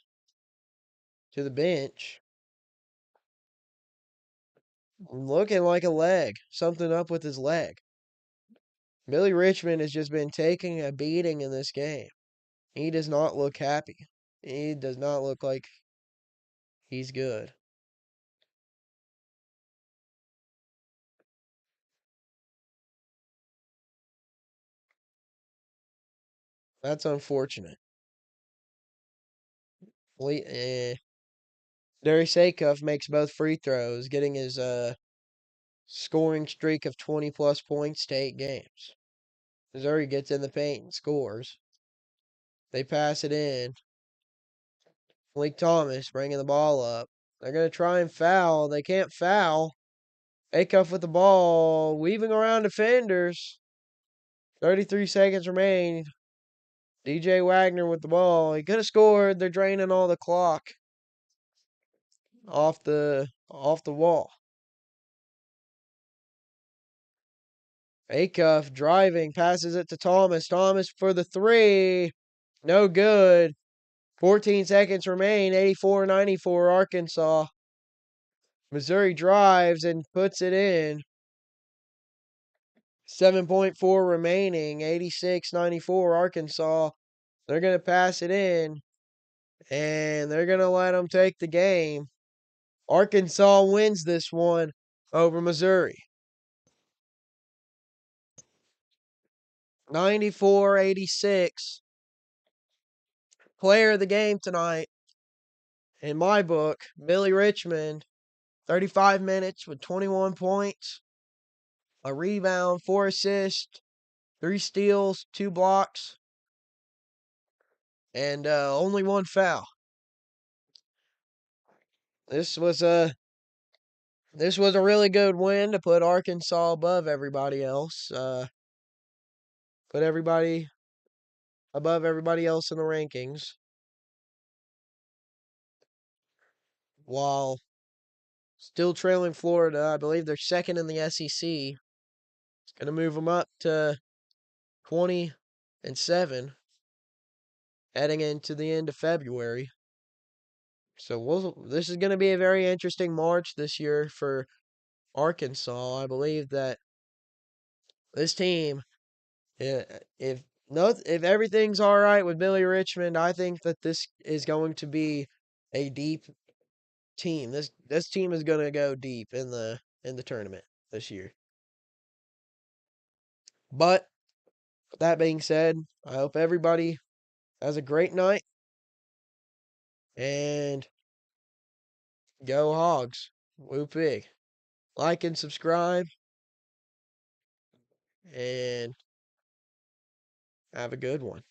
bench. Looking like a leg. Something up with his leg. Billy Richmond has just been taking a beating in this game. He does not look happy. He does not look like he's good. That's unfortunate. Darius Acuff makes both free throws, getting his scoring streak of 20-plus points to 8 games. Missouri gets in the paint and scores. They pass it in. Malik Thomas bringing the ball up. They're going to try and foul. They can't foul. Acuff with the ball, weaving around defenders. 33 seconds remain. DJ Wagner with the ball. He could have scored. They're draining all the clock off the wall. Acuff driving, passes it to Thomas. Thomas for the 3. No good. 14 seconds remain. 84-94 Arkansas. Missouri drives and puts it in. 7.4 remaining. 86-94 Arkansas. They're going to pass it in. And they're going to let them take the game. Arkansas wins this one over Missouri. 94-86. Player of the game tonight, in my book, Billy Richmond. 35 minutes with 21 points, a rebound, 4 assists, 3 steals, 2 blocks, and only 1 foul. This was a really good win to put Arkansas above everybody else. Put everybody above everybody else in the rankings. While still trailing Florida, I believe they're second in the SEC. It's going to move them up to 20-7 heading into the end of February. So this is going to be a very interesting March this year for Arkansas. I believe that this team, if No, if everything's all right with Billy Richmond, I think that this is going to be a deep team. This team is going to go deep in the tournament this year. But that being said, I hope everybody has a great night and go Hogs. Woo pig. Like and subscribe and have a good one.